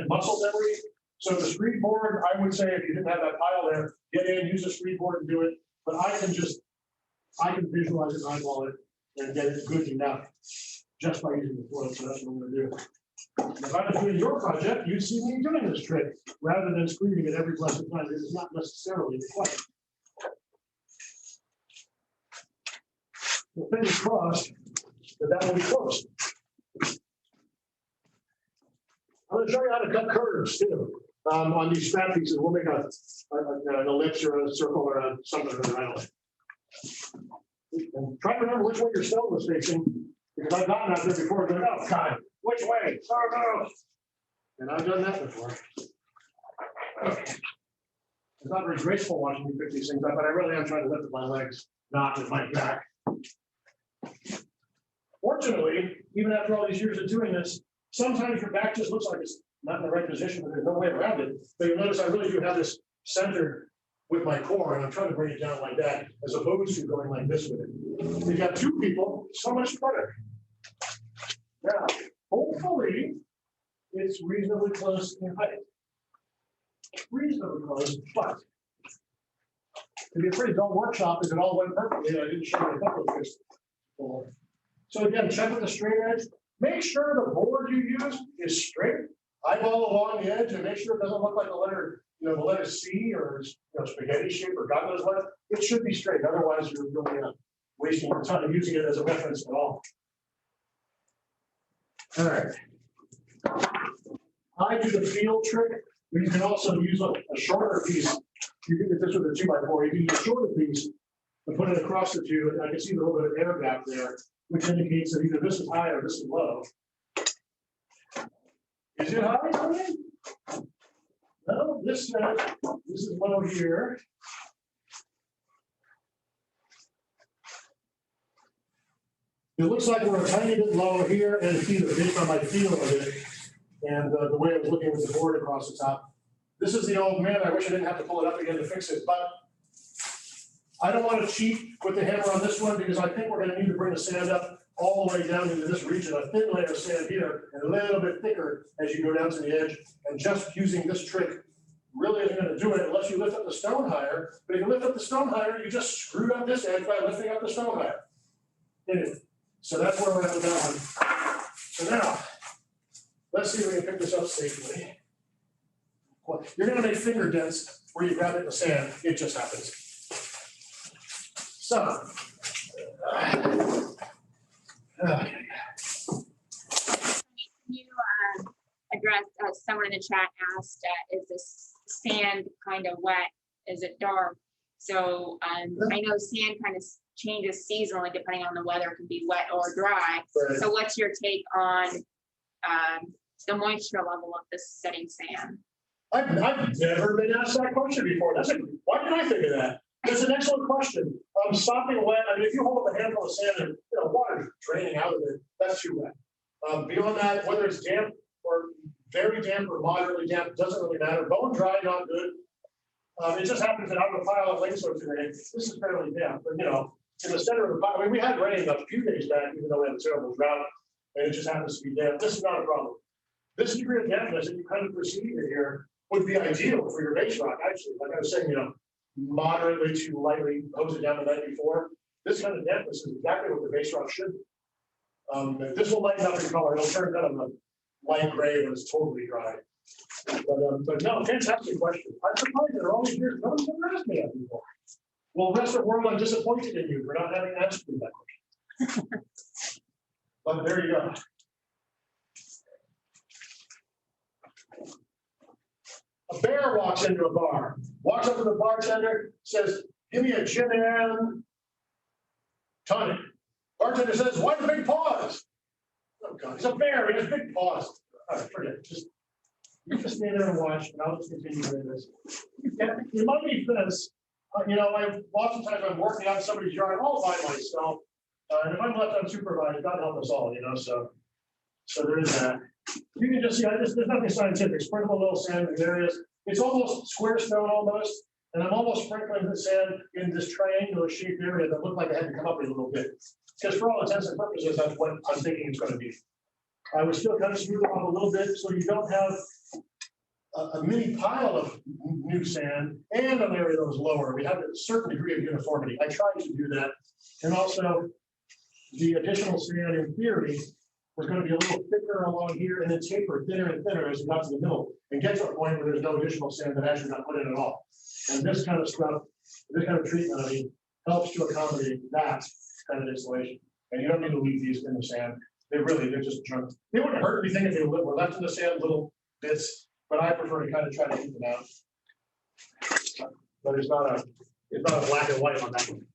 muscle memory. So the Screed Board, I would say if you didn't have that pile there, get in, use the Screed Board and do it. But I can visualize it and eyeball it and get it good enough just by using the foil. So that's what I'm going to do. If I was doing your project, you'd see me doing this trick rather than screaming it every blessed time. It is not necessarily required. Well, fingers crossed that will be close. I'm going to show you how to cut curves too. On these scrap pieces, we'll make an ellipse or a circle or something or another. And try to remember which way your stone was facing, because I've gotten out there before and going, oh, God, which way? Oh, no. And I've done that before. Okay. It's not very graceful watching me pick these things up, but I really am trying to lift with my legs, not with my back. Fortunately, even after all these years of doing this, sometimes your back just looks like it's not in the right position, but there's no way around it. But you'll notice I really do have this centered with my core, and I'm trying to bring it down like that, as opposed to going like this with it. If you got two people, so much better. Now, hopefully, it's reasonably close in height. Reasonably close, but it'd be a pretty dull workshop if it all went perfectly. I didn't show you a couple of this. So again, check with the straight edge. Make sure the board you use is straight. Eyeball along the edge and make sure it doesn't look like the letter, the letter C or spaghetti shape or God knows what. It should be straight. Otherwise, you're really wasting your time using it as a reference at all. All right. I do the field trick, but you can also use a shorter piece. You can get this with a 2x4. You can use a shorter piece and put it across the two. And I can see a little bit of air gap there, which indicates that either this is high or this is low. Is it high? No, this is low here. It looks like we're a tiny bit lower here and either based on my feel of it and the way I was looking with the board across the top. This is the old man. I wish I didn't have to pull it up again to fix it, but I don't want to cheat with the hammer on this one because I think we're going to need to bring the sand up all the way down into this region, a thin layer of sand here and a little bit thicker as you go down to the edge. And just using this trick really isn't going to do it unless you lift up the stone higher. But if you lift up the stone higher, you just screwed up this edge by lifting up the stone higher. Anyway, so that's where we're at with that one. So now, let's see if we can pick this up safely. Well, you're going to make finger dents where you grab it in the sand. It just happens. So, okay. You addressed, someone in the chat asked, is this sand kind of wet? Is it dark? So I know sand kind of changes seasonally depending on the weather. It can be wet or dry. Right. So what's your take on the moisture level of this setting sand? I've never been asked that question before. Why did I think of that? It's an excellent question. Stopping wet. I mean, if you hold up a handful of sand and water draining out of it, that's too wet. Beyond that, whether it's damp or very damp or moderately damp, doesn't really matter. Bone dry, not good. It just happens that out of the pile of Lyngso today, this is fairly damp, but in the center of the pile, I mean, we had rain a few days back, even though we had a terrible drought, and it just happens to be damp. This is not a problem. This degree of dampness that you kind of perceive in here would be ideal for your base rock, actually. Like I was saying, moderately to lightly hose it down the night before. This kind of dampness is exactly what the base rock should be. This will lighten up in color. It'll turn kind of a light gray when it's totally dry. But no, fantastic question. I'm surprised that all these years, no one's ever asked me that before. Well, rest of the world, I'm disappointed in you for not having answered that question. But there you go. A bear walks into a bar, walks up to the bartender, says, "Give me a gin and tonic." Bartender says, "Why the big paws?" Oh God, he's a bear, he has big paws. All right, forget it. You just stand there and watch, and I'll just continue doing this. Yeah, it might be this. Oftentimes I'm working out somebody's yard all by myself. And if I'm left unsupervised, God help us all, so there is that. You can just see, there's nothing scientific. Sprinkle a little sand in areas. It's almost square stone almost. And I'm almost sprinkling the sand in this triangular shaped area that looked like I had to come up a little bit. Because for all intents and purposes, that's what I'm thinking it's going to be. I would still kind of smooth it off a little bit so you don't have a mini pile of new sand and an area that was lower. We have a certain degree of uniformity. I tried to do that. And also, the additional sand in theory was going to be a little thicker along here and then taper thinner and thinner as we got to the middle and get to a point where there's no additional sand that actually got put in at all. And this kind of stuff, this kind of treatment, helps to accommodate that kind of installation. And you don't need to leave these in the sand. They're just junk. They wouldn't hurt anything if they were left in the sand, little bits, but I prefer to kind of try to keep them out. But it's not a black and white on that one.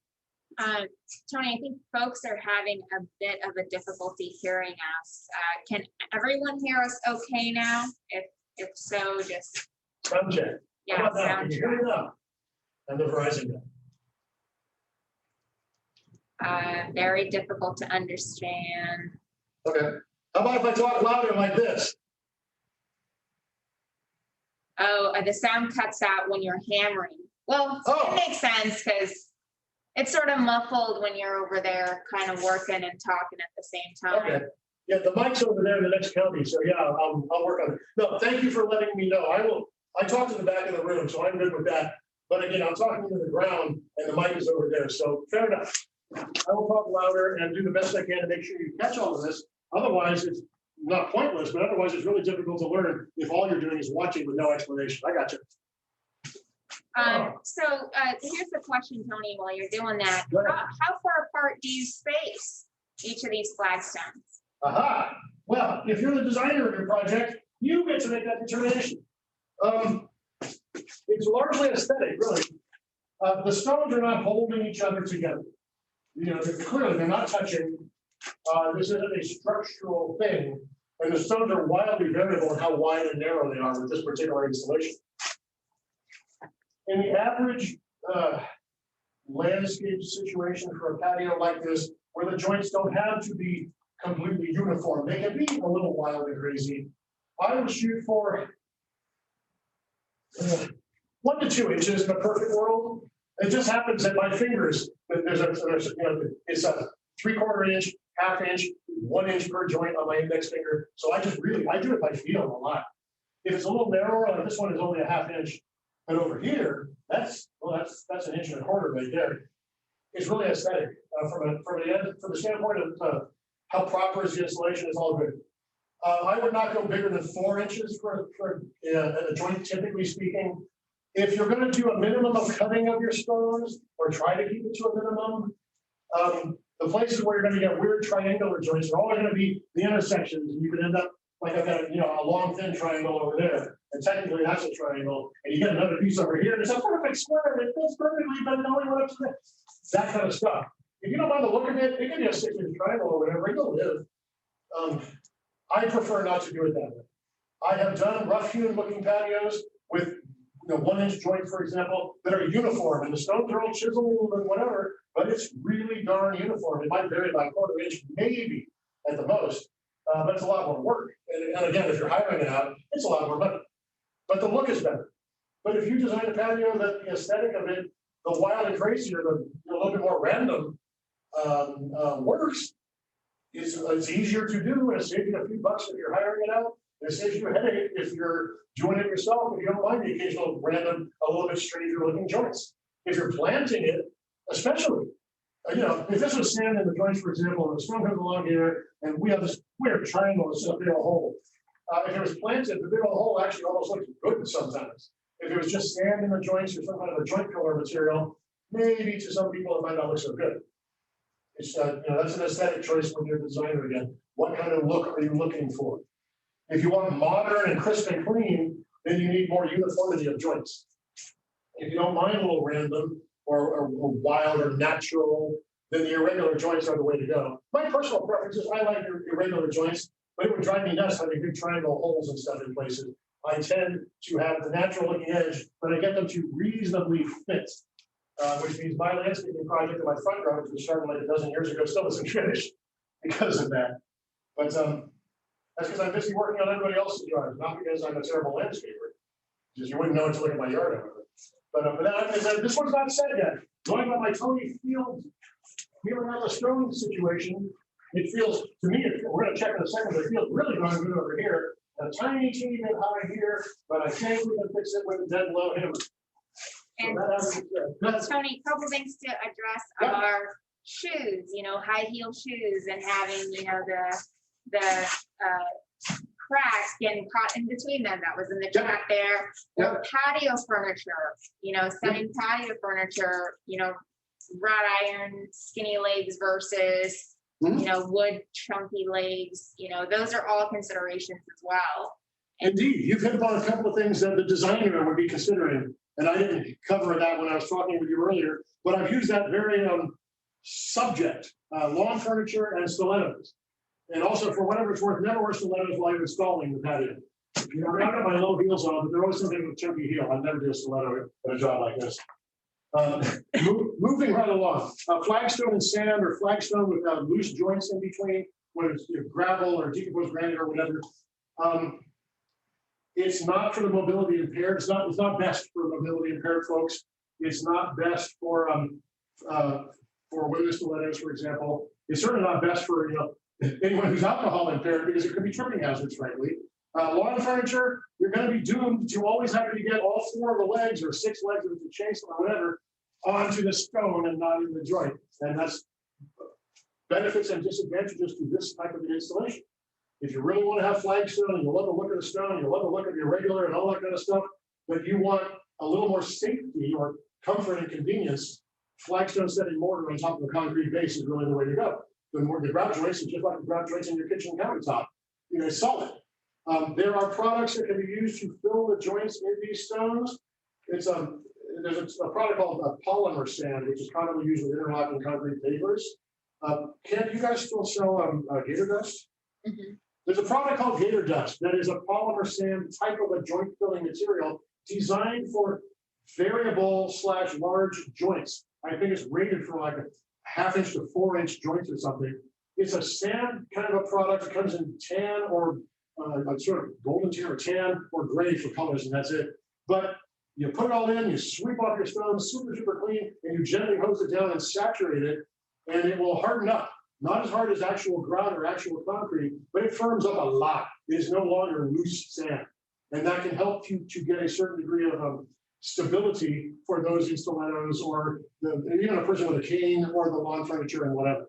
Tony, I think folks are having a bit of a difficulty hearing us. Can everyone hear us okay now? If so, just sound check. Yeah, sound check. And the Verizon guy. Very difficult to understand. Okay. How about if I talk louder like this? Oh, the sound cuts out when you're hammering. Well, It makes sense because it's sort of muffled when you're over there kind of working and talking at the same time. Okay. Yeah, the mic's over there in the next county, so yeah, I'll work on it. No, thank you for letting me know. I talk to the back of the room, so I'm good with that. But again, I'm talking to the ground and the mic is over there, so fair enough. I will talk louder and do the best I can to make sure you catch all of this. Otherwise, it's not pointless, but otherwise it's really difficult to learn if all you're doing is watching with no explanation. I got you. So here's the question, Tony, while you're doing that. How far apart do you space each of these flagstones? Aha. Well, if you're the designer of your project, you get to make that determination. It's largely aesthetic, really. The stones are not holding each other together. Clearly they're not touching. This isn't a structural thing. And the stones are wildly variable in how wide and narrow they are with this particular installation. In the average landscape situation for a patio like this, where the joints don't have to be completely uniform, they can be a little wild and crazy. I would shoot for 1 to 2 inches in a perfect world. It just happens that my fingers, it's a 3/4 inch, 1/2 inch, 1 inch per joint on my index finger. So I do it by feel a lot. If it's a little narrower, like this one is only a 1/2 inch. But over here, that's 1.25 inches right there. It's really aesthetic from the standpoint of how proper is the installation. It's all good. I would not go bigger than 4 inches for a joint, typically speaking. If you're going to do a minimum of cutting of your stones, or try to keep it to a minimum, the places where you're going to get weird triangular joints are always going to be the intersections, and you can end up like I've got a long thin triangle over there, and technically that's a triangle, and you get another piece over here, and it's a perfect square, and it fits perfectly, but it only went up to that kind of stuff. If you don't mind the look of it, it can be a 6-inch triangle or whatever, you'll live. I prefer not to do it that way. I have done rough-hewn looking patios with 1 inch joints, for example, that are uniform, and the stones are all chiseled and whatever, but it's really darn uniform. It might vary by 1/4 inch, maybe at the most, but it's a lot more work. And again, if you're hiring it out, it's a lot more money, but the look is better. But if you design a patio that the aesthetic of it, the wild and crazy, or the a little bit more random works, it's easier to do, and it saves you a few bucks if you're hiring it out. It saves you a headache if you're doing it yourself, if you don't mind the occasional random, a little bit stranger looking joints. If you're planting it, especially, You know, if this was sand in the joints, for example, and the stone comes along here, and we have this weird triangle instead of a big old hole. If it was planted, the big old hole actually almost looks good sometimes. If it was just sand in the joints or some kind of a joint filler material, maybe to some people it might not look so good. It's you know, that's an aesthetic choice when you're a designer again. What kind of look are you looking for? If you want modern and crisp and clean, then you need more uniformity of joints. If you don't mind a little random or wild or natural, then the irregular joints are the way to go. My personal preference is I like irregular joints, but it would drive me nuts having big triangle holes and stuff in places. I tend to have the natural looking edge, but I get them to reasonably fit, which means my landscaping project in my front yard, which was started like a dozen years ago, still isn't finished because of that. But that's because I'm busy working on everybody else's yards, not because I'm a terrible landscaper. Because you wouldn't know until look at my yard over it. But this one's not set yet. Going by my Tony Field feeling on the stone situation, it feels to me, we're going to check in a second, but it feels really darn good over here. A tiny teeny bit high here, but I think we can fix it with a dead low hammer. And Tony, a couple things to address are shoes, you know, high heel shoes and having, you know, the cracks getting caught in between them. That was in the chat there. Or patio furniture, you know, setting patio furniture, you know, wrought iron, skinny legs versus, you know, wood, chunky legs, you know, those are all considerations as well. Indeed, you've hit upon a couple of things that the designer would be considering, and I didn't cover that when I was talking with you earlier, but I've used that very subject, lawn furniture and stilettos. And also, for whatever it's worth, never wear stilettos while you're installing the patio. You know, I've got my low heels on, but they're always something with a chunky heel. I'd never do a stiletto in a job like this. Moving right along, Flagstone and Sand or Flagstone with loose joints in between, whether it's gravel or decomposed granite or whatever. It's not for the mobility impaired. It's not best for mobility impaired folks. It's not best for women stilettos, for example. It's certainly not best for anyone who's alcohol impaired because it could be tripping hazards, frankly. Lawn furniture, you're going to be doomed to always having to get all 4 of the legs or 6 legs with the chainsaw or whatever onto the stone and not in the joint. And that's benefits and disadvantages to this type of installation. If you really want to have flagstone and you love the look of the stone, you love the look of the irregular and all that kind of stuff, but you want a little more safety or comfort and convenience, flagstone setting mortar on top of a concrete base is really the way to go. The grout joints is just like the grout joints in your kitchen countertop. You know, solid. There are products that can be used to fill the joints in these stones. There's a product called polymer sand, which is commonly used with interlocking concrete pavers. Can you guys still sell Gator Dust? Mm-hmm. There's a product called Gator Dust that is a polymer sand type of a joint filling material designed for variable / large joints. I think it's rated for like a 1/2 inch to 4 inch joints or something. It's a sand kind of a product that comes in tan or sort of golden tan or tan or gray for colors, and that's it. But you put it all in, you sweep off your stones, super clean, and you gently hose it down and saturate it, and it will harden up. Not as hard as actual grout or actual concrete, but it firms up a lot. It is no longer loose sand. And that can help you to get a certain degree of stability for those in stilettos or even a person with a cane or the lawn furniture and whatever.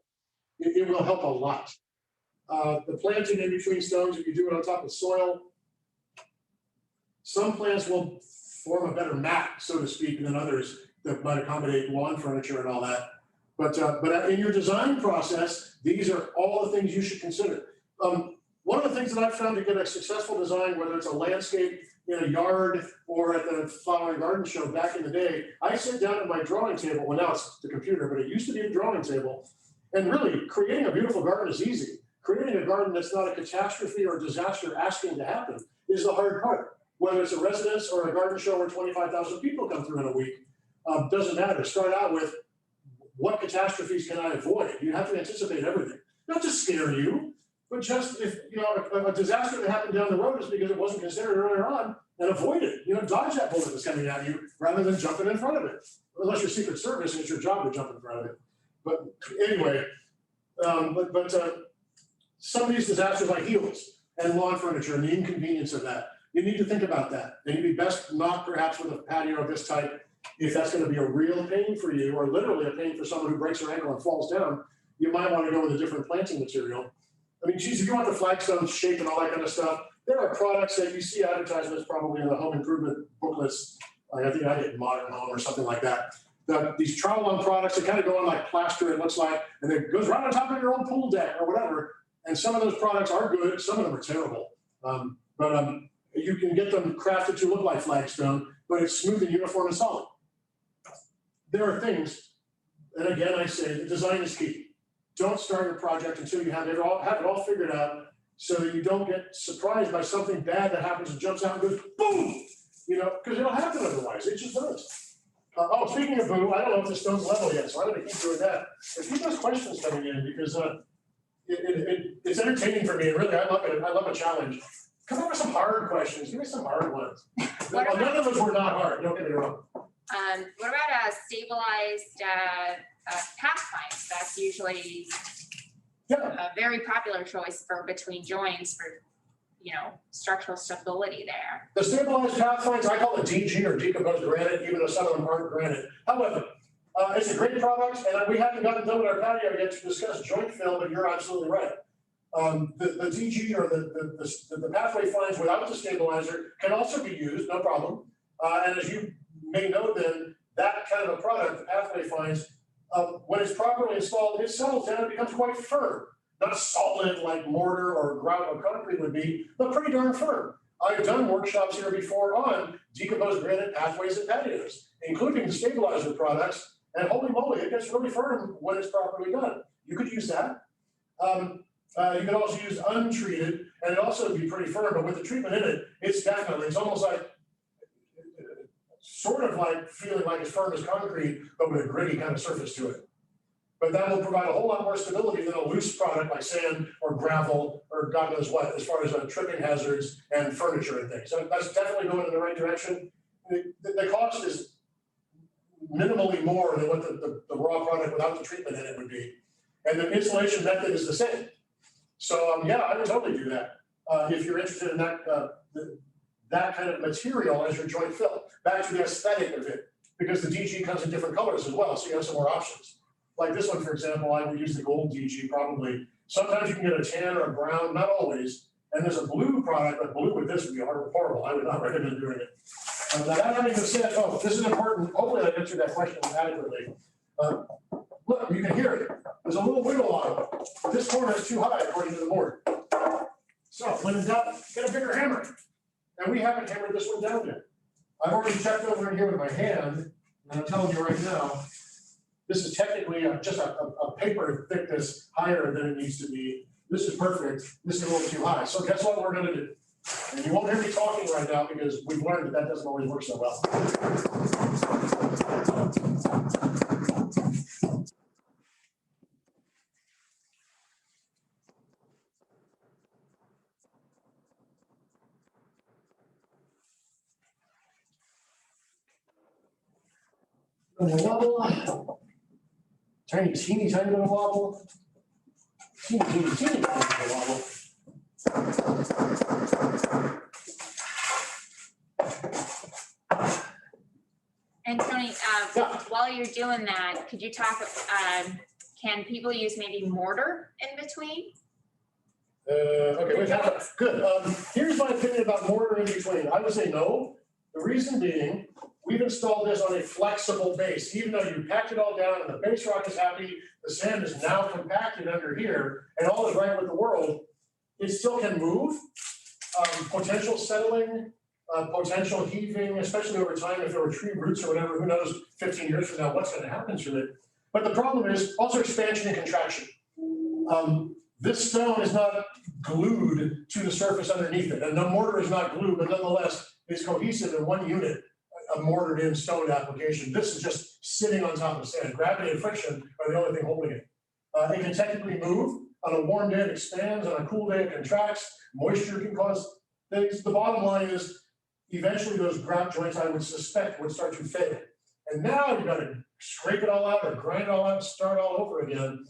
It will help a lot. The planting in between stones, if you do it on top of soil, some plants will form a better mat, so to speak, than others that might accommodate lawn furniture and all that. But in your design process, these are all the things you should consider. One of the things that I've found to get a successful design, whether it's a landscape in a yard or at the flower and garden show back in the day, I sit down at my drawing table. Well, now it's the computer, but it used to be a drawing table. And really, creating a beautiful garden is easy. Creating a garden that's not a catastrophe or disaster asking to happen is the hard part. Whether it's a residence or a garden show where 25,000 people come through in a week, doesn't matter. Start out with, what catastrophes can I avoid? You have to anticipate everything. Not to scare you, but just if a disaster that happened down the road is because it wasn't considered earlier on, and avoid it. Dodge that bullet that's coming at you rather than jumping in front of it. Unless you're Secret Service and it's your job to jump in front of it. But anyway, some of these disasters like heels and lawn furniture and the inconvenience of that, you need to think about that. And you'd be best not perhaps with a patio of this type If that's going to be a real pain for you, or literally a pain for someone who breaks their ankle and falls down, you might want to go with a different planting material. I mean, geez, if you want the Flagstone shape and all that kind of stuff, there are products that you see advertisements probably in the home improvement booklets. Like I think I get Modern Home or something like that. These trowel-on products that kind of go on like plaster, it looks like, and it goes right on top of your old pool deck or whatever. And some of those products are good, some of them are terrible. But you can get them crafted to look like Flagstone, but it's smooth and uniform and solid. There are things, and again, I say the design is key. Don't start your project until you have it all figured out, so that you don't get surprised by something bad that happens and jumps out and goes boom, because it'll happen otherwise. It just does. Speaking of boom, I don't know if the stone's level yet, so I'm going to keep doing that. But keep those questions coming in because it's entertaining for me, and really, I love a challenge. Come up with some hard questions. Give me some hard ones. None of those were not hard. Don't get me wrong. What about a stabilized pathfinds? That's usually a very popular choice for between joints for structural stability there. The stabilized pathfinds, I call it DG or decomposed granite, even though some of them aren't granite. However, it's a great product, and we haven't gotten done with our patio yet to discuss joint fill, but you're absolutely right. The DG or the pathway fines without the stabilizer can also be used, no problem. And as you may know, then that kind of a product, the pathway fines, when it's properly installed, it settles down and becomes quite firm. Not solid like mortar or grout or concrete would be, but pretty darn firm. I've done workshops here before on decomposed granite pathways and patios, including the stabilizer products, and holy moly, it gets really firm when it's properly done. You could use that. You can also use untreated, and it also would be pretty firm, but with the treatment in it, it's almost like, sort of like feeling like it's firm as concrete, but with a gritty kind of surface to it. But that will provide a whole lot more stability than a loose product like sand or gravel or God knows what, as far as tripping hazards and furniture and things. So that's definitely going in the right direction. The cost is minimally more than what the raw product without the treatment in it would be. And the installation method is the same. So yeah, I would totally do that if you're interested in that kind of material as your joint fill. Back to the aesthetic of it, because the DG comes in different colors as well, so you have some more options. Like this one, for example, I would use the gold DG probably. Sometimes you can get a tan or a brown, not always. And there's a blue product, but blue with this would be horrible. I would not recommend doing it. Now that having been said, this is important. Hopefully I answered that question adequately. Look, you can hear it. There's a little wiggle on it. This corner is too high according to the board. So when in doubt, get a bigger hammer. And we haven't hammered this one down yet. I've already checked over in here with my hand, and I'm telling you right now, this is technically just a paper thickness higher than it needs to be. This is perfect. This is a little too high. So guess what we're going to do? And you won't hear me talking right now because we've learned that doesn't always work so well. Wobble. Teeny bit of wobble. Teeny bit of wobble. And Tony, while you're doing that, could you talk, can people use maybe mortar in between? Okay, wait, good. Here's my opinion about mortar in between. I would say no. The reason being, we've installed this on a flexible base. Even though you packed it all down and the base rock is happy, the sand is now compacted under here, and all is right with the world, it still can move. Potential settling, potential heaving, especially over time, if there were tree roots or whatever, who knows 15 years from now what's going to happen to it. But the problem is also expansion and contraction. This stone is not glued to the surface underneath it, and the mortar is not glued, but nonetheless, it's cohesive in one unit, a mortared in stone application. This is just sitting on top of sand. Gravity and friction are the only thing holding it. It can technically move. On a warm day, it expands. On a cool day, it contracts. Moisture can cause things. The bottom line is, eventually those grout joints, I would suspect, would start to fail. And now you've got to scrape it all out or grind it all out and start all over again.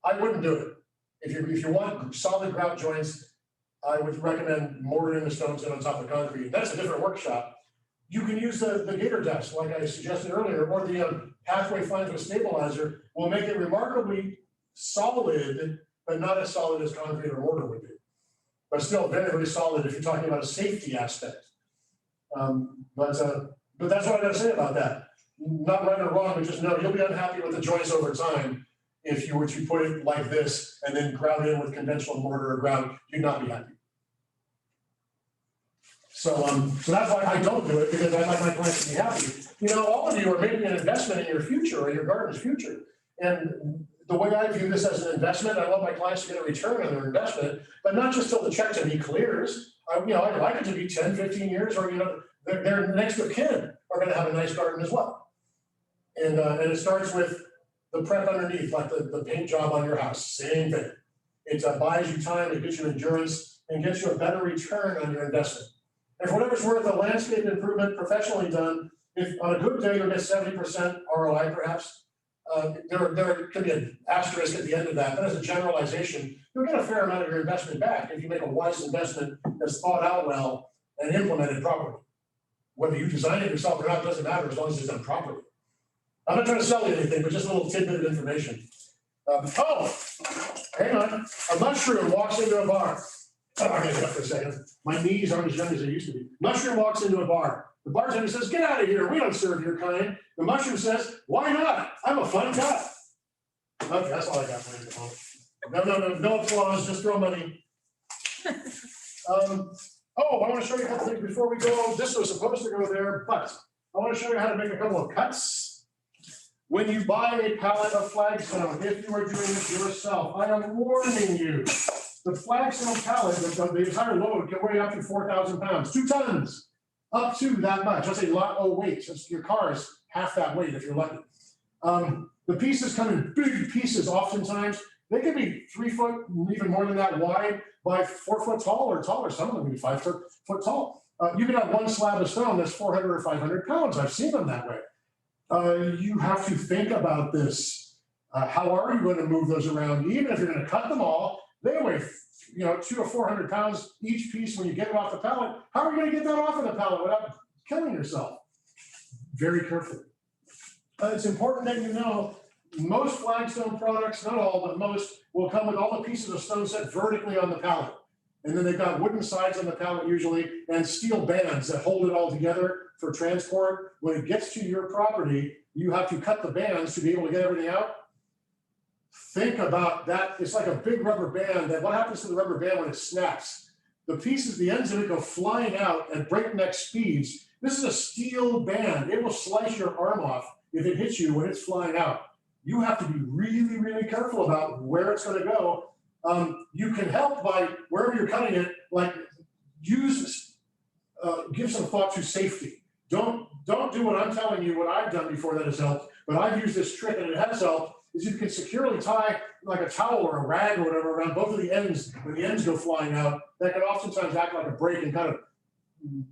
I wouldn't do it. If you want solid grout joints, I would recommend mortaring the stones in on top of concrete. That's a different workshop. You can use the Gator Dust, like I suggested earlier, or the pathway fines with stabilizer will make it remarkably solid, but not as solid as concrete or mortar would be. But still very, very solid if you're talking about a safety aspect. But that's what I gotta say about that. Not right or wrong, but just know you'll be unhappy with the joints over time if you were to put it like this and then ground in with conventional mortar or ground, you'd not be happy. So that's why I don't do it, because I like my clients to be happy. You know, all of you are making an investment in your future or your garden's future. And the way I view this as an investment, I want my clients to get a return on their investment, but not just till the check to me clears. I'd like it to be 10, 15 years, or, their next of kin are gonna have a nice garden as well. And it starts with the prep underneath, like the paint job on your house, same thing. It buys you time, it gives you endurance, and gets you a better return on your investment. And for whatever it's worth, a landscape improvement professionally done, if on a good day you'll get 70% ROI perhaps, there can be an asterisk at the end of that, but as a generalization, you'll get a fair amount of your investment back if you make a wise investment that's thought out well and implemented properly. Whether you design it yourself or not doesn't matter as long as it's done properly. I'm not trying to sell you anything, but just a little tidbit of information. Hang on, a mushroom walks into a bar. I'm gonna get up for a second. My knees aren't as young as they used to be. Mushroom walks into a bar. The bartender says, "Get out of here, we don't serve your kind." The mushroom says, "Why not? I'm a fun guy." Okay, that's all I got for you at the moment. No applause, just throw money. I want to show you a couple things before we go. This was supposed to go there, but I want to show you how to make a couple of cuts. When you buy a pallet of Flagstone, if you are doing this yourself, I am warning you. The Flagstone pallet, the entire load can weigh up to 4,000 pounds, 2 tons, up to that much. That's a lot of weight. So your car is half that weight if you're lucky. The pieces come in big pieces oftentimes. They can be 3 foot, even more than that wide, by 4 foot tall or taller. Some of them can be 5 foot tall. You can have one slab of stone that's 400 or 500 pounds. I've seen them that way. You have to think about this. How are you going to move those around? Even if you're going to cut them all, they weigh 200 to 400 pounds each piece when you get it off the pallet. How are you going to get that off of the pallet without killing yourself? Very carefully. It's important that you know most Flagstone products, not all, but most, will come with all the pieces of stone set vertically on the pallet. And then they've got wooden sides on the pallet usually, and steel bands that hold it all together for transport. When it gets to your property, you have to cut the bands to be able to get everything out. Think about that. It's like a big rubber band. That what happens to the rubber band when it snaps? The pieces, the ends of it go flying out at breakneck speeds. This is a steel band. It will slice your arm off if it hits you when it's flying out. You have to be really, really careful about where it's going to go. You can help by wherever you're cutting it, like give some thought to safety. Don't do what I'm telling you, what I've done before that has helped, but I've used this trick and it has helped, is you can securely tie like a towel or a rag or whatever around both of the ends. When the ends go flying out, that can oftentimes act like a brake and kind of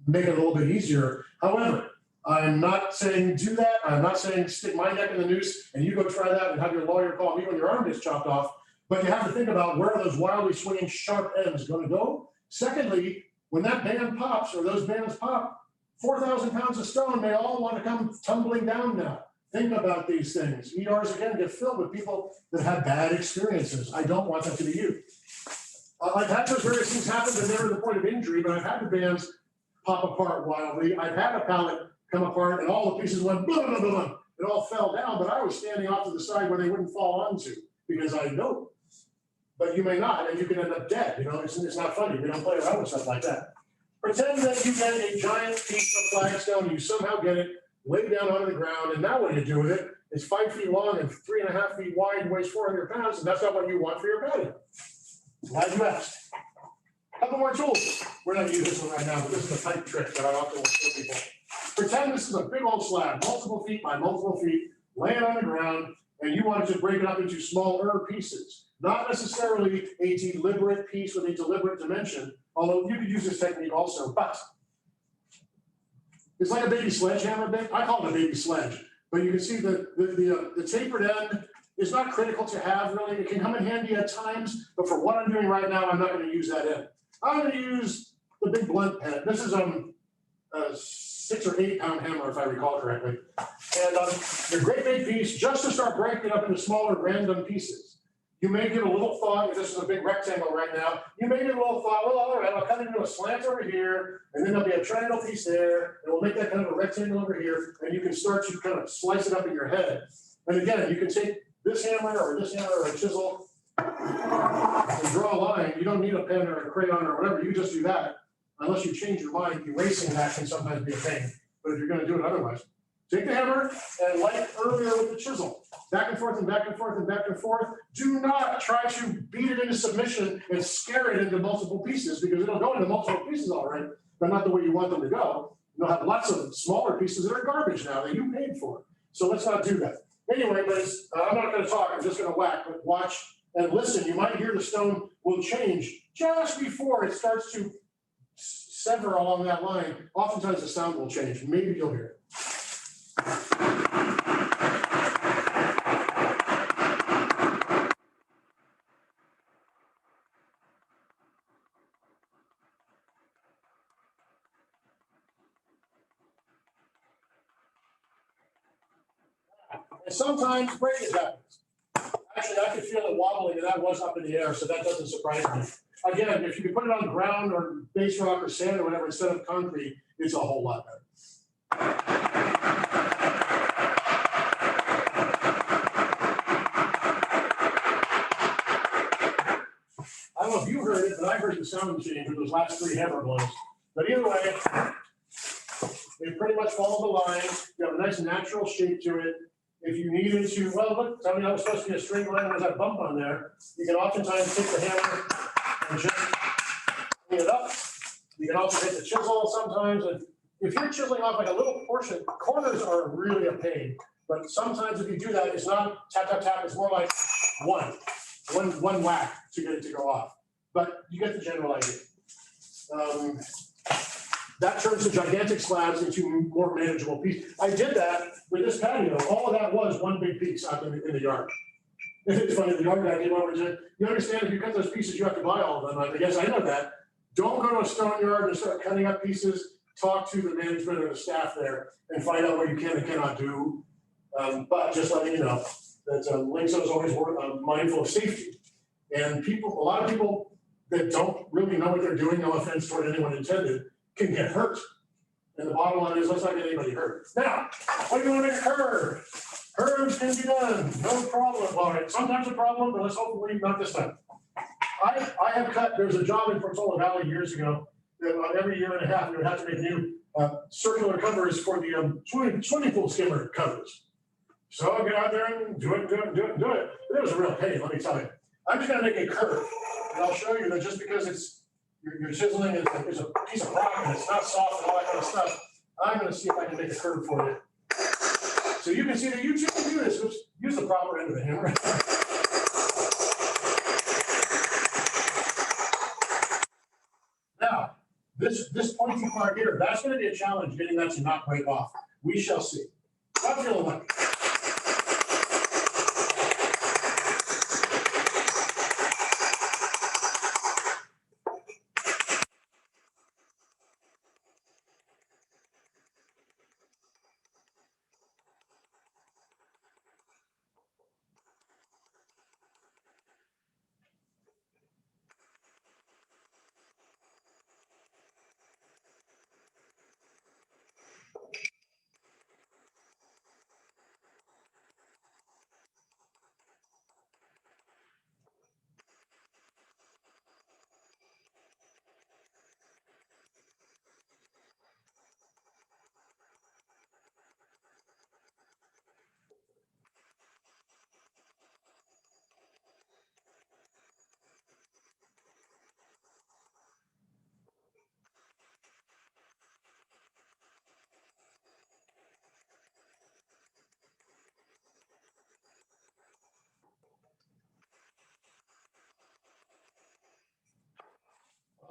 make it a little bit easier. However, I'm not saying do that. I'm not saying stick my neck in the noose and you go try that and have your lawyer call me when your arm gets chopped off. But you have to think about where are those wildly swinging sharp ends going to go. Secondly, when that band pops or those bands pop, 4,000 pounds of stone, they all want to come tumbling down now. Think about these things. ERs again get filled with people that have bad experiences. I don't want that to be you. I've had those various things happen that never to the point of injury, but I've had the bands pop apart wildly. I've had a pallet come apart and all the pieces went blah, blah, blah, blah. It all fell down, but I was standing off to the side where they wouldn't fall onto because I know. But you may not, and you can end up dead. It's not funny. We don't play around with stuff like that. Pretend that you get a giant piece of Flagstone, you somehow get it, lay down onto the ground, and now what do you do with it? It's 5 feet long and 3.5 feet wide, weighs 400 pounds, and that's not what you want for your patio. Glad you asked. Couple more tools. We're not going to use this one right now, but this is a type trick that I often will show people. Pretend this is a big old slab, multiple feet by multiple feet, lay it on the ground, and you want to break it up into smaller pieces. Not necessarily a deliberate piece with a deliberate dimension, although you could use this technique also, but it's like a baby sledgehammer bit. I call it a baby sledge, but you can see the tapered end is not critical to have really. It can come in handy at times, but for what I'm doing right now, I'm not going to use that end. I'm going to use the big blunt pen. This is 6 or 8 pound hammer, if I recall correctly. And your great big piece, just to start breaking it up into smaller random pieces. You may give a little thought, if this is a big rectangle right now, you may give a little thought, well, all right, I'll cut it into a slant over here, and then there'll be a triangle piece there, and we'll make that kind of a rectangle over here, and you can start to kind of slice it up in your head. And again, you can take this hammer or a chisel, and draw a line. You don't need a pen or a crayon or whatever, you just do that. Unless you change your mind, erasing that can sometimes be a pain, but if you're gonna do it otherwise, take the hammer and like earlier with the chisel, back and forth and back and forth and back and forth. Do not try to beat it into submission and scare it into multiple pieces, because it'll go into multiple pieces all right, but not the way you want them to go. You'll have lots of smaller pieces that are garbage now that you paid for. So let's not do that. Anyway, but I'm not gonna talk, I'm just gonna whack, but watch and listen. You might hear the stone will change just before it starts to sever along that line. Oftentimes the sound will change. Maybe you'll hear it. And sometimes breakage happens. Actually, I could feel it wobbling, and that was up in the air, so that doesn't surprise me. Again, if you can put it on ground or base rock or sand or whatever instead of concrete, it's a whole lot better. I don't know if you heard it, but I heard the sound change with those last 3 hammer blows. But either way, they pretty much follow the line. You have a nice natural shape to it. If you needed to, well, look, tell me that was supposed to be a straight line, there's that bump on there. You can oftentimes take the hammer and just clean it up. You can also take the chisel sometimes. And if you're chiseling off like a little portion, corners are really a pain. But sometimes if you do that, it's not tap, tap, tap, it's more like one whack to get it to go off. But you get the general idea. That turns the gigantic slabs into more manageable pieces. I did that with this patio. All of that was one big piece out in the yard. It's funny, the yard guy came over and said, you understand if you cut those pieces, you have to buy all of them. I said, yes, I know that. Don't go to a stone yard and start cutting up pieces. Talk to the management or the staff there and find out what you can and cannot do. But just letting you know that Lyngso is always mindful of safety. And a lot of people that don't really know what they're doing, no offense toward anyone intended, can get hurt. And the bottom line is, let's not get anybody hurt. Now, what do you want to make a curve? Curves can be done, no problem. All right, sometimes a problem, but let's hopefully not this time. I have cut, there was a job in Portola Valley years ago that every year and a half we would have to make new circular covers for the swimming pool skimmer covers. So I'll get out there and do it. It was a real pain, let me tell you. I'm just gonna make a curve, and I'll show you that just because you're chiseling is a piece of rock and it's not soft and all that kind of stuff, I'm gonna see if I can make a curve for you. So you can see that you too can do this. Oops, use the proper end of the hammer. Now, this pointy part here, that's gonna be a challenge getting that to not break off. We shall see. I'm feeling lucky.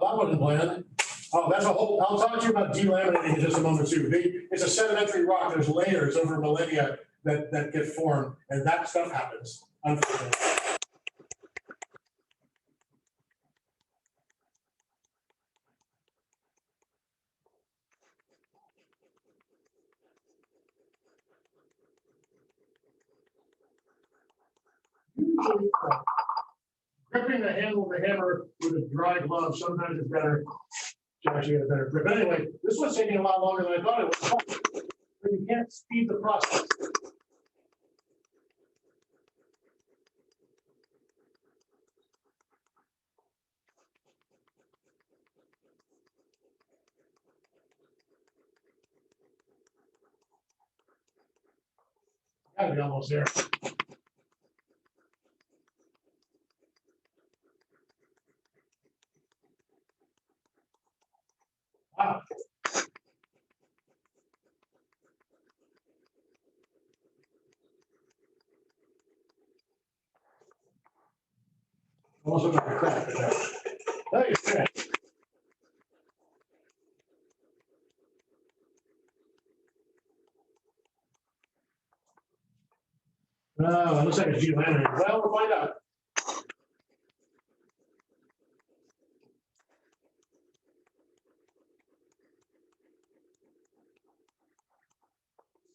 That wasn't bland. Oh, that's a whole, I'll talk to you about delaminating in just a moment too. It's a sedimentary rock. There's layers over millennia that get formed, and that stuff happens, unfortunately. Usually, gripping the handle of the hammer with a dry glove sometimes is better to actually get a better grip. Anyway, this was taking a lot longer than I thought it was. But you can't speed the process. Gotta be almost there. Wow. Almost look like a crack. Okay. Oh, it looks like a G laminate. Well, we'll find out.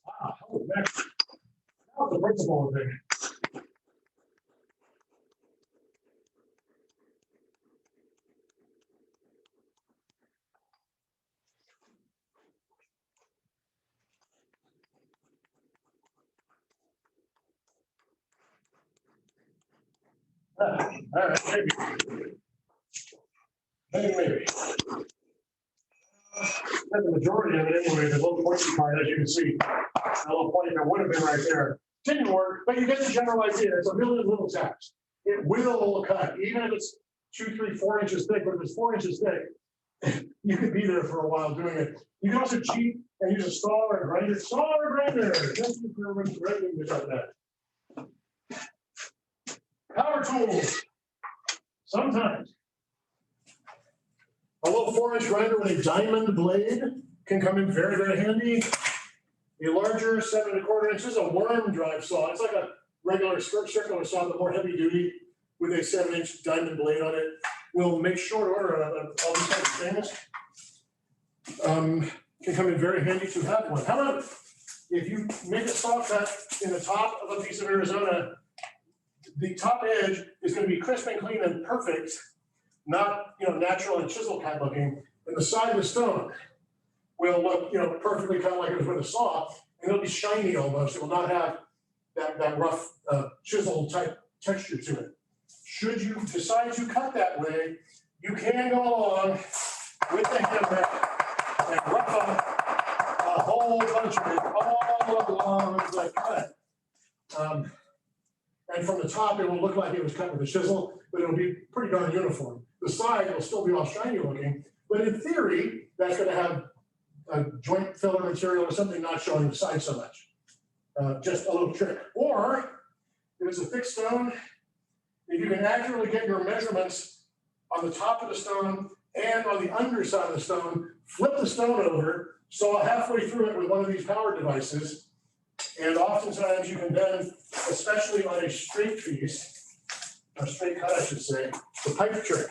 Wow, that was the principal thing. All right, maybe. Maybe. That's the majority of it anyway, the little pointy part, as you can see. A little pointy that would have been right there. Didn't work, but you get the general idea. It's a really little task. It will cut, even if it's 2, 3, 4 inches thick, but if it's 4 inches thick, you could be there for a while doing it. You can also cheat and use a saw or a grinder. Saw or grinder. That's that. Power tools. Sometimes. A little 4-inch grinder with a diamond blade can come in very, very handy. A larger 7 1/4 inches, a worm drive saw. It's like a regular circular saw, but more heavy duty with a 7-inch diamond blade on it. Will make short order of all these types of things. Can come in very handy to have one. However, if you make a saw cut in the top of a piece of Arizona, the top edge is going to be crisp and clean and perfect, not natural and chisel cut looking. And the side of the stone will look perfectly cut like it was with a saw, and it'll be shiny almost. It will not have that rough chisel type texture to it. Should you decide to cut that way, you can go along with the hammer and rough up a whole bunch of it all along the cut. And from the top, it will look like it was cut with a chisel, but it'll be pretty darn uniform. The side will still be all shiny looking, but in theory, that's going to have a joint filler material or something not showing the side so much. Just a little trick. Or if it's a thick stone, if you can accurately get your measurements on the top of the stone and on the underside of the stone, flip the stone over, saw halfway through it with one of these power devices, and oftentimes you can then, especially on a straight piece, or straight cut I should say, the pipe trick.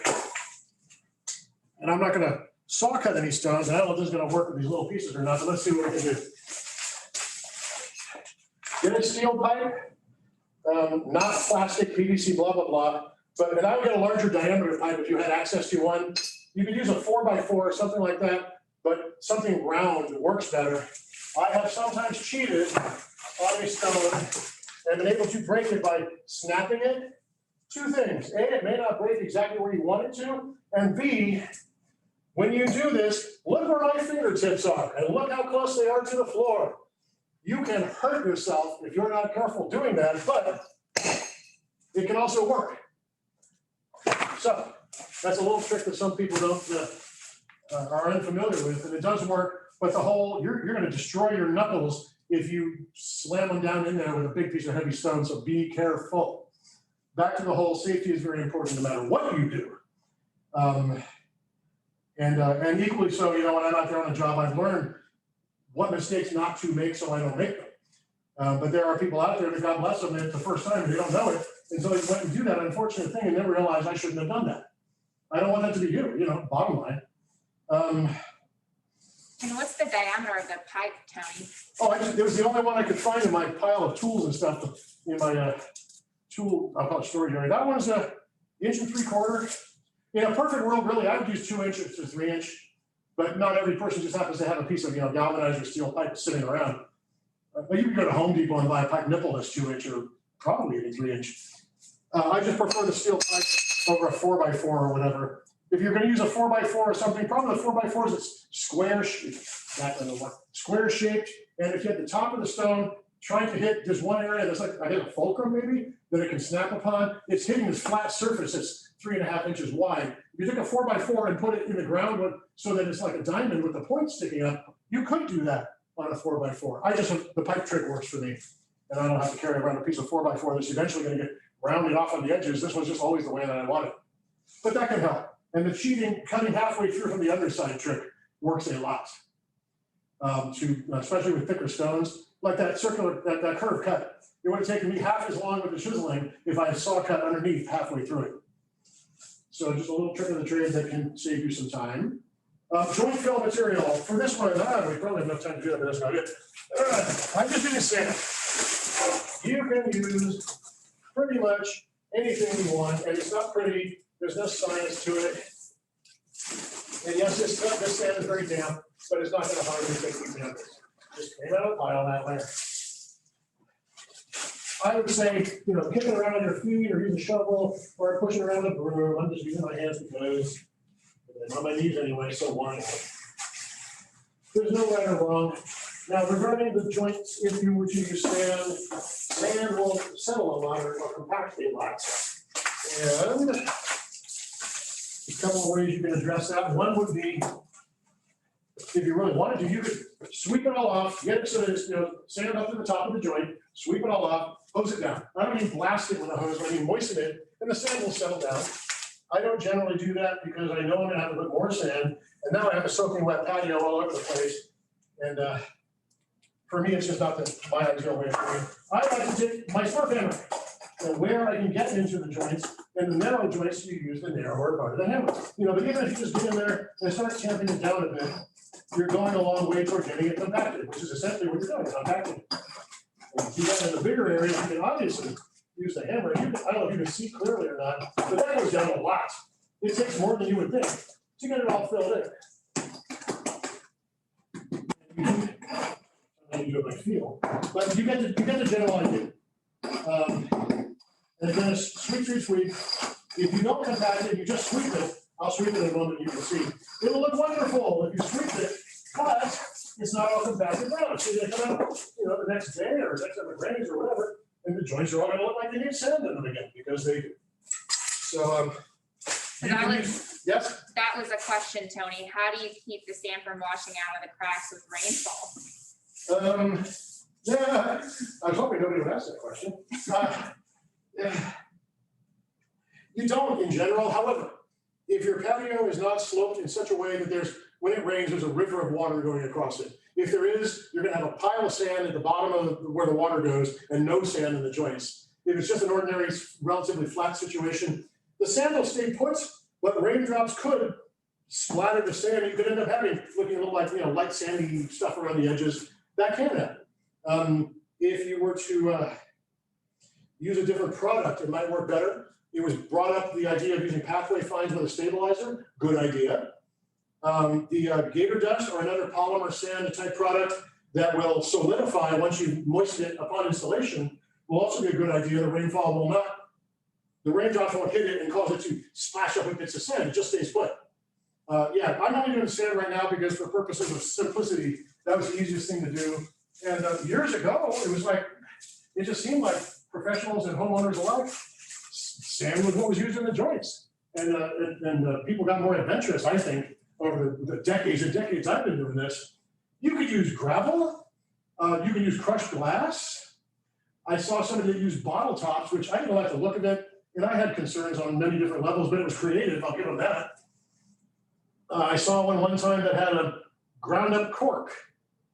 And I'm not going to saw cut any stones. I don't know if this is going to work with these little pieces or not, but let's see what we can do. Get a steel pipe, not plastic, PVC, blah, blah, blah. But I would get a larger diameter pipe if you had access to one. You could use a 4x4 or something like that, but something round works better. I have sometimes cheated on a stone and been able to break it by snapping it. Two things. A, it may not break exactly where you want it to. And B, when you do this, look where my fingertips are and look how close they are to the floor. You can hurt yourself if you're not careful doing that, but it can also work. So that's a little trick that some people are unfamiliar with, and it does work. But the whole, you're going to destroy your knuckles if you slam them down in there with a big piece of heavy stone. So be careful. Back to the whole, safety is very important no matter what you do. And equally so, when I'm out there on a job, I've learned what mistakes not to make so I don't make them. But there are people out there that God bless them, and it's the first time and they don't know it. And so they went and do that unfortunate thing and then realize I shouldn't have done that. I don't want that to be you, bottom line. And what's the diameter of the pipe, Tony? It was the only one I could find in my pile of tools and stuff in my tool, I'll call it storage area. That one's a 1.75 inches. In a perfect world, really, I would use 2 inches to 3 inch, but not every person just happens to have a piece of, galvanized or steel pipe sitting around. But you can go to Home Depot and buy a pipe nipple that's 2 inch or probably even 3 inch. I just prefer the steel pipe over a 4x4 or whatever. If you're gonna use a 4x4 or something, probably the 4x4 is square shaped. And if you have the top of the stone trying to hit, there's one area that's like, I think a fulcrum maybe, that it can snap upon. It's hitting this flat surface that's 3.5 inches wide. If you take a 4x4 and put it in the ground so that it's like a diamond with the point sticking up, you could do that on a 4x4. The pipe trick works for me. And I don't have to carry around a piece of 4x4 that's eventually gonna get rounded off on the edges. This was just always the way that I want it. But that can help. And the cutting halfway through from the underside trick works a lot. Especially with thicker stones, like that circular, that curved cut. It would have taken me half as long with the chiseling if I had saw cut underneath halfway through it. So just a little trick of the trade that can save you some time. Joint fill material. For this one, we probably have enough time to do that, but that's not it. I'm just using sand. You can use pretty much anything you want, and it's not pretty. There's no science to it. And yes, this sand is very damp, but it's not going to harm anything you damp. Just clean out a pile that way. I would say, kicking around on your feet or use a shovel or pushing around a broom. I'm just using my hands because I'm on my knees anyway, so why not? There's no right or wrong. Now, regarding the joints, if you were to use sand will settle a lot or compact a lot. And a couple of ways you can address that. One would be, if you really wanted to, you could sweep it all off, get it so that it's, sand up to the top of the joint, sweep it all off, hose it down. I don't mean blast it with a hose, I mean moisten it, and the sand will settle down. I don't generally do that because I know I'm gonna have to put more sand, and now I have a soaking wet patio all over the place. And for me, it's just not my ideal way of doing it. I like to take my smart hammer, and where I can get into the joints, and the narrow joints, you use the narrower part of the hammer. But even if you just get in there and start tamping it down a bit, you're going a long way toward getting it compacted, which is essentially what you're doing, compacting. And if you do that in the bigger area, you can obviously use the hammer. I don't know if you can see clearly or not, but that goes down a lot. It takes more than you would think to get it all filled in. I do it by feel, but you get the general idea. And again, sweep. If you don't compact it, you just sweep it. I'll sweep it in a moment, you can see. It will look wonderful if you sweep it, but it's not all compacted down. So you come out, the next day or next time it rains or whatever, and the joints are all gonna look like they need sand in them again, because they do. So, yes? That was a question, Tony. How do you keep the sand from washing out of the cracks with rainfall? Yeah, I was hoping nobody would ask that question. You don't in general. However, if your patio is not sloped in such a way that when it rains, there's a river of water going across it. If there is, you're gonna have a pile of sand at the bottom of where the water goes and no sand in the joints. If it's just an ordinary, relatively flat situation, the sand will stay put, but raindrops could splatter the sand. You could end up looking a little like, light sandy stuff around the edges. That can happen. If you were to use a different product, it might work better. It was brought up the idea of using pathway fines with a stabilizer. Good idea. The Gator Dust or another polymer sand type product that will solidify once you moisten it upon installation will also be a good idea. The raindrops won't hit it and cause it to splash up with bits of sand. It just stays put. Yeah, I'm only doing sand right now because for purposes of simplicity, that was the easiest thing to do. And years ago, it just seemed like professionals and homeowners alike, sand was what was used in the joints. And people got more adventurous, I think, over the decades and decades I've been doing this. You could use gravel. You could use crushed glass. I saw somebody that used bottle tops, which I didn't like the look of it. And I had concerns on many different levels, but it was creative. I'll give them that. I saw one time that had a ground up cork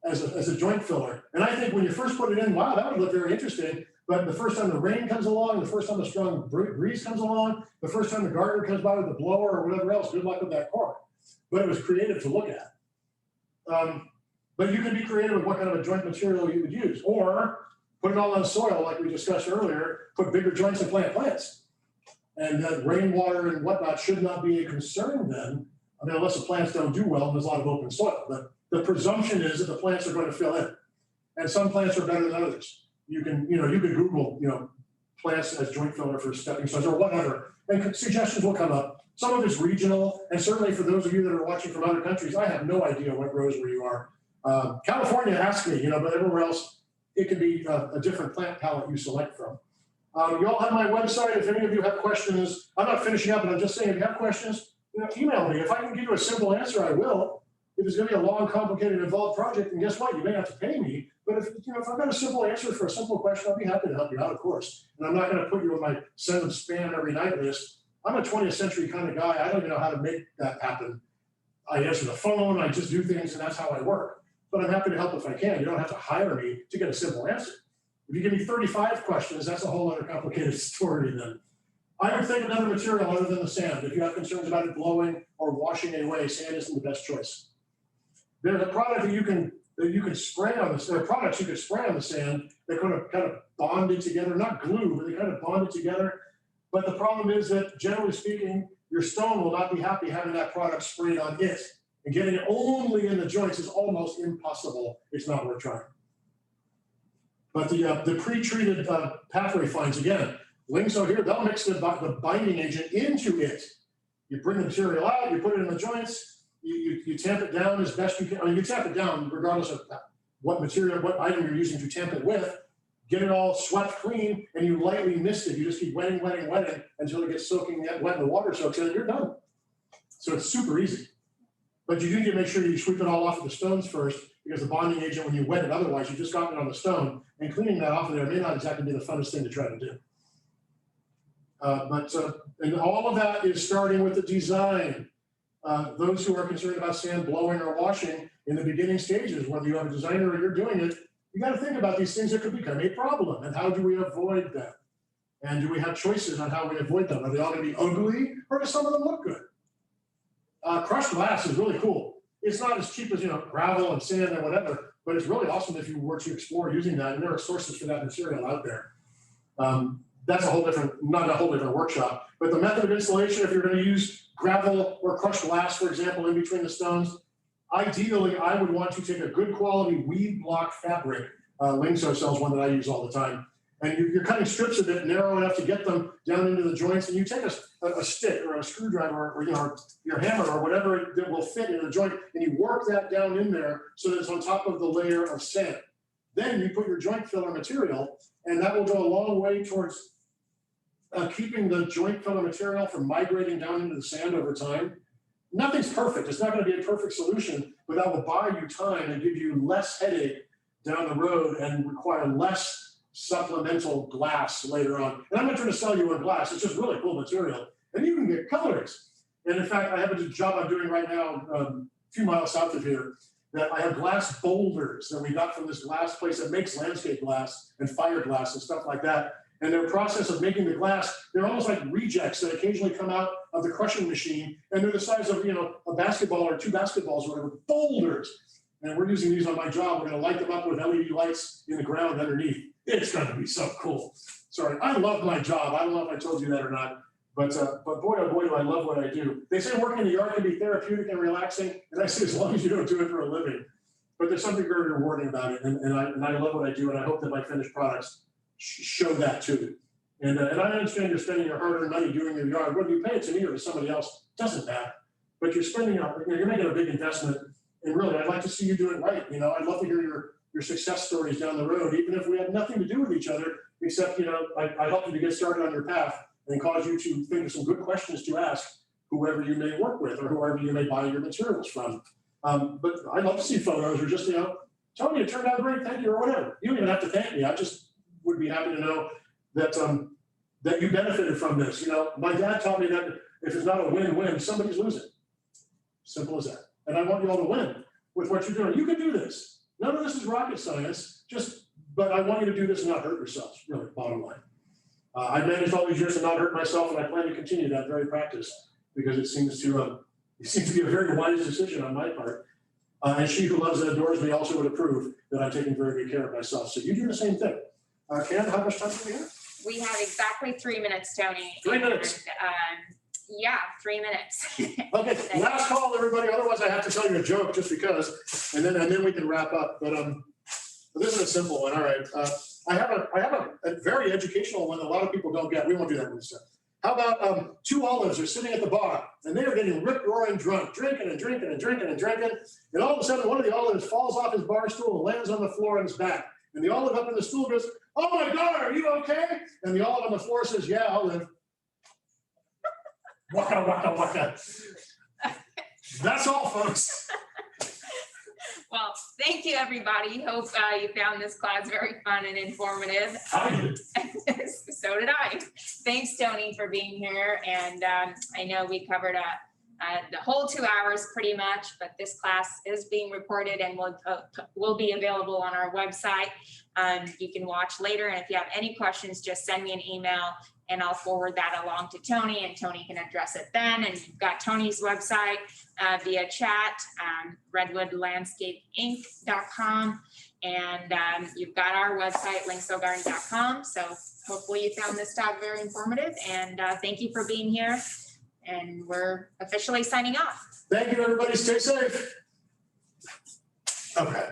as a joint filler. And I think when you first put it in, wow, that would look very interesting. But the first time the rain comes along, the first time the strong breeze comes along, the first time the gardener comes by with the blower or whatever else, good luck with that cork. But it was creative to look at. But you can be creative with what kind of a joint material you would use. Or put it all on soil like we discussed earlier, put bigger joints and plant plants. And rainwater and whatnot should not be a concern then. I mean, unless the plants don't do well and there's a lot of open soil. But the presumption is that the plants are going to fill in. And some plants are better than others. You can Google, plants as joint filler for stepping stones or whatever, and suggestions will come up. Some of it's regional, and certainly for those of you that are watching from other countries, I have no idea what grows where you are. California asked me, but everywhere else, it can be a different plant palette you select from. You all have my website. If any of you have questions, I'm not finishing up, but I'm just saying if you have questions, email me. If I can give you a simple answer, I will. If it's going to be a long, complicated, involved project, then guess what? You may have to pay me. But if I've got a simple answer for a simple question, I'll be happy to help you out, of course. And I'm not going to put you on my send them spam every night list. I'm a 20th century kind of guy. I don't even know how to make that happen. I answer the phone, I just do things, and that's how I work. But I'm happy to help if I can. You don't have to hire me to get a simple answer. If you give me 35 questions, that's a whole other complicated story then. I would think another material other than the sand. If you have concerns about it blowing or washing away, sand isn't the best choice. There's a product that you can spray on this. There are products you could spray on the sand that kind of bond it together, not glue, but they kind of bond it together. But the problem is that, generally speaking, your stone will not be happy having that product sprayed on it. And getting it only in the joints is almost impossible. It's not worth trying. But the pre-treated pathway fines, again, Lyngso here, they'll mix the binding agent into it. You bring the material out, you put it in the joints, you tamp it down as best you can. I mean, you tamp it down regardless of what material, what item you're using to tamp it with. Get it all swept clean, and you lightly mist it. You just keep wetting until it gets soaking wet and the water soaks in, and you're done. So it's super easy. But you do need to make sure you sweep it all off of the stones first, because the bonding agent, when you wet it, otherwise you just got it on the stone, and cleaning that off of there may not exactly be the funnest thing to try to do. And all of that is starting with the design. Those who are concerned about sand blowing or washing in the beginning stages, whether you have a designer or you're doing it, you got to think about these things that could become a problem, and how do we avoid them? And do we have choices on how we avoid them? Are they all going to be ugly, or do some of them look good? Crushed glass is really cool. It's not as cheap as gravel and sand and whatever, but it's really awesome if you were to explore using that. And there are sources for that material out there. That's not a whole different workshop. But the method of installation, if you're going to use gravel or crushed glass, for example, in between the stones, ideally, I would want to take a good quality weed block fabric. Lyngso sells one that I use all the time. And you're cutting strips of it narrow enough to get them down into the joints. And you take a stick or a screwdriver or your hammer or whatever that will fit in the joint, and you work that down in there so that it's on top of the layer of sand. Then you put your joint filler material, and that will go a long way towards keeping the joint filler material from migrating down into the sand over time. Nothing's perfect. It's not going to be a perfect solution, but that will buy you time and give you less headache down the road and require less supplemental glass later on. And I'm not trying to sell you on glass. It's just really cool material. And you can get colors. And in fact, I have a job I'm doing right now a few miles south of here that I have glass boulders that we got from this glass place that makes landscape glass and fire glass and stuff like that. And their process of making the glass, they're almost like rejects that occasionally come out of the crushing machine. And they're the size of, a basketball or two basketballs or whatever, boulders. And we're using these on my job. We're going to light them up with LED lights in the ground underneath. It's going to be so cool. Sorry, I love my job. I don't know if I told you that or not, but boy, oh boy, do I love what I do. They say working in the yard can be therapeutic and relaxing, and I say as long as you don't do it for a living. But there's something very rewarding about it, and I love what I do, and I hope that my finished products show that to you. And I understand you're spending your hard-earned money doing your yard. Whether you pay it to me or to somebody else, doesn't matter. But you're spending, you're making a big investment, and really, I'd like to see you do it right. I'd love to hear your success stories down the road, even if we have nothing to do with each other, except, I help you to get started on your path and cause you to think of some good questions to ask whoever you may work with or whoever you may buy your materials from. But I'd love to see photos or just, tell me it turned out great, thank you, or whatever. You don't even have to thank me. I just would be happy to know that that you benefited from this. My dad taught me that if it's not a win-win, somebody's losing. Simple as that. And I want you all to win with what you're doing. You can do this. None of this is rocket science, but I want you to do this and not hurt yourselves, really, bottom line. I've managed all these years to not hurt myself, and I plan to continue that very practice because it seems to be a very wise decision on my part. And she who loves and adores me also would approve that I'm taking very good care of myself. So you do the same thing. Ken, how much time do we have? We have exactly 3 minutes, Tony. 3 minutes. And, yeah, 3 minutes. Okay, last call, everybody. Otherwise, I have to tell you a joke just because, and then we can wrap up. But this is a simple one. All right. I have a very educational one that a lot of people don't get. We won't do that one this time. How about two olives are sitting at the bar and they are getting rip-roaring drunk, drinking and drinking and drinking and drinking. And all of a sudden, one of the olives falls off his bar stool and lands on the floor on his back. And the olive up in the stool goes, "Oh my God, are you okay?" And the olive on the floor says, "Yeah, I'll live." Waka, waka, waka. That's all, folks. Well, thank you, everybody. Hope you found this class very fun and informative. I did. So did I. Thanks, Tony, for being here. And I know we covered the whole 2 hours pretty much, but this class is being recorded and will be available on our website. You can watch later. And if you have any questions, just send me an email and I'll forward that along to Tony and Tony can address it then. And you've got Tony's website via chat, redwoodlandscapeinc.com. And you've got our website, lyngsogarden.com. So hopefully you found this talk very informative. And thank you for being here. And we're officially signing off. Thank you, everybody. Stay safe. Okay.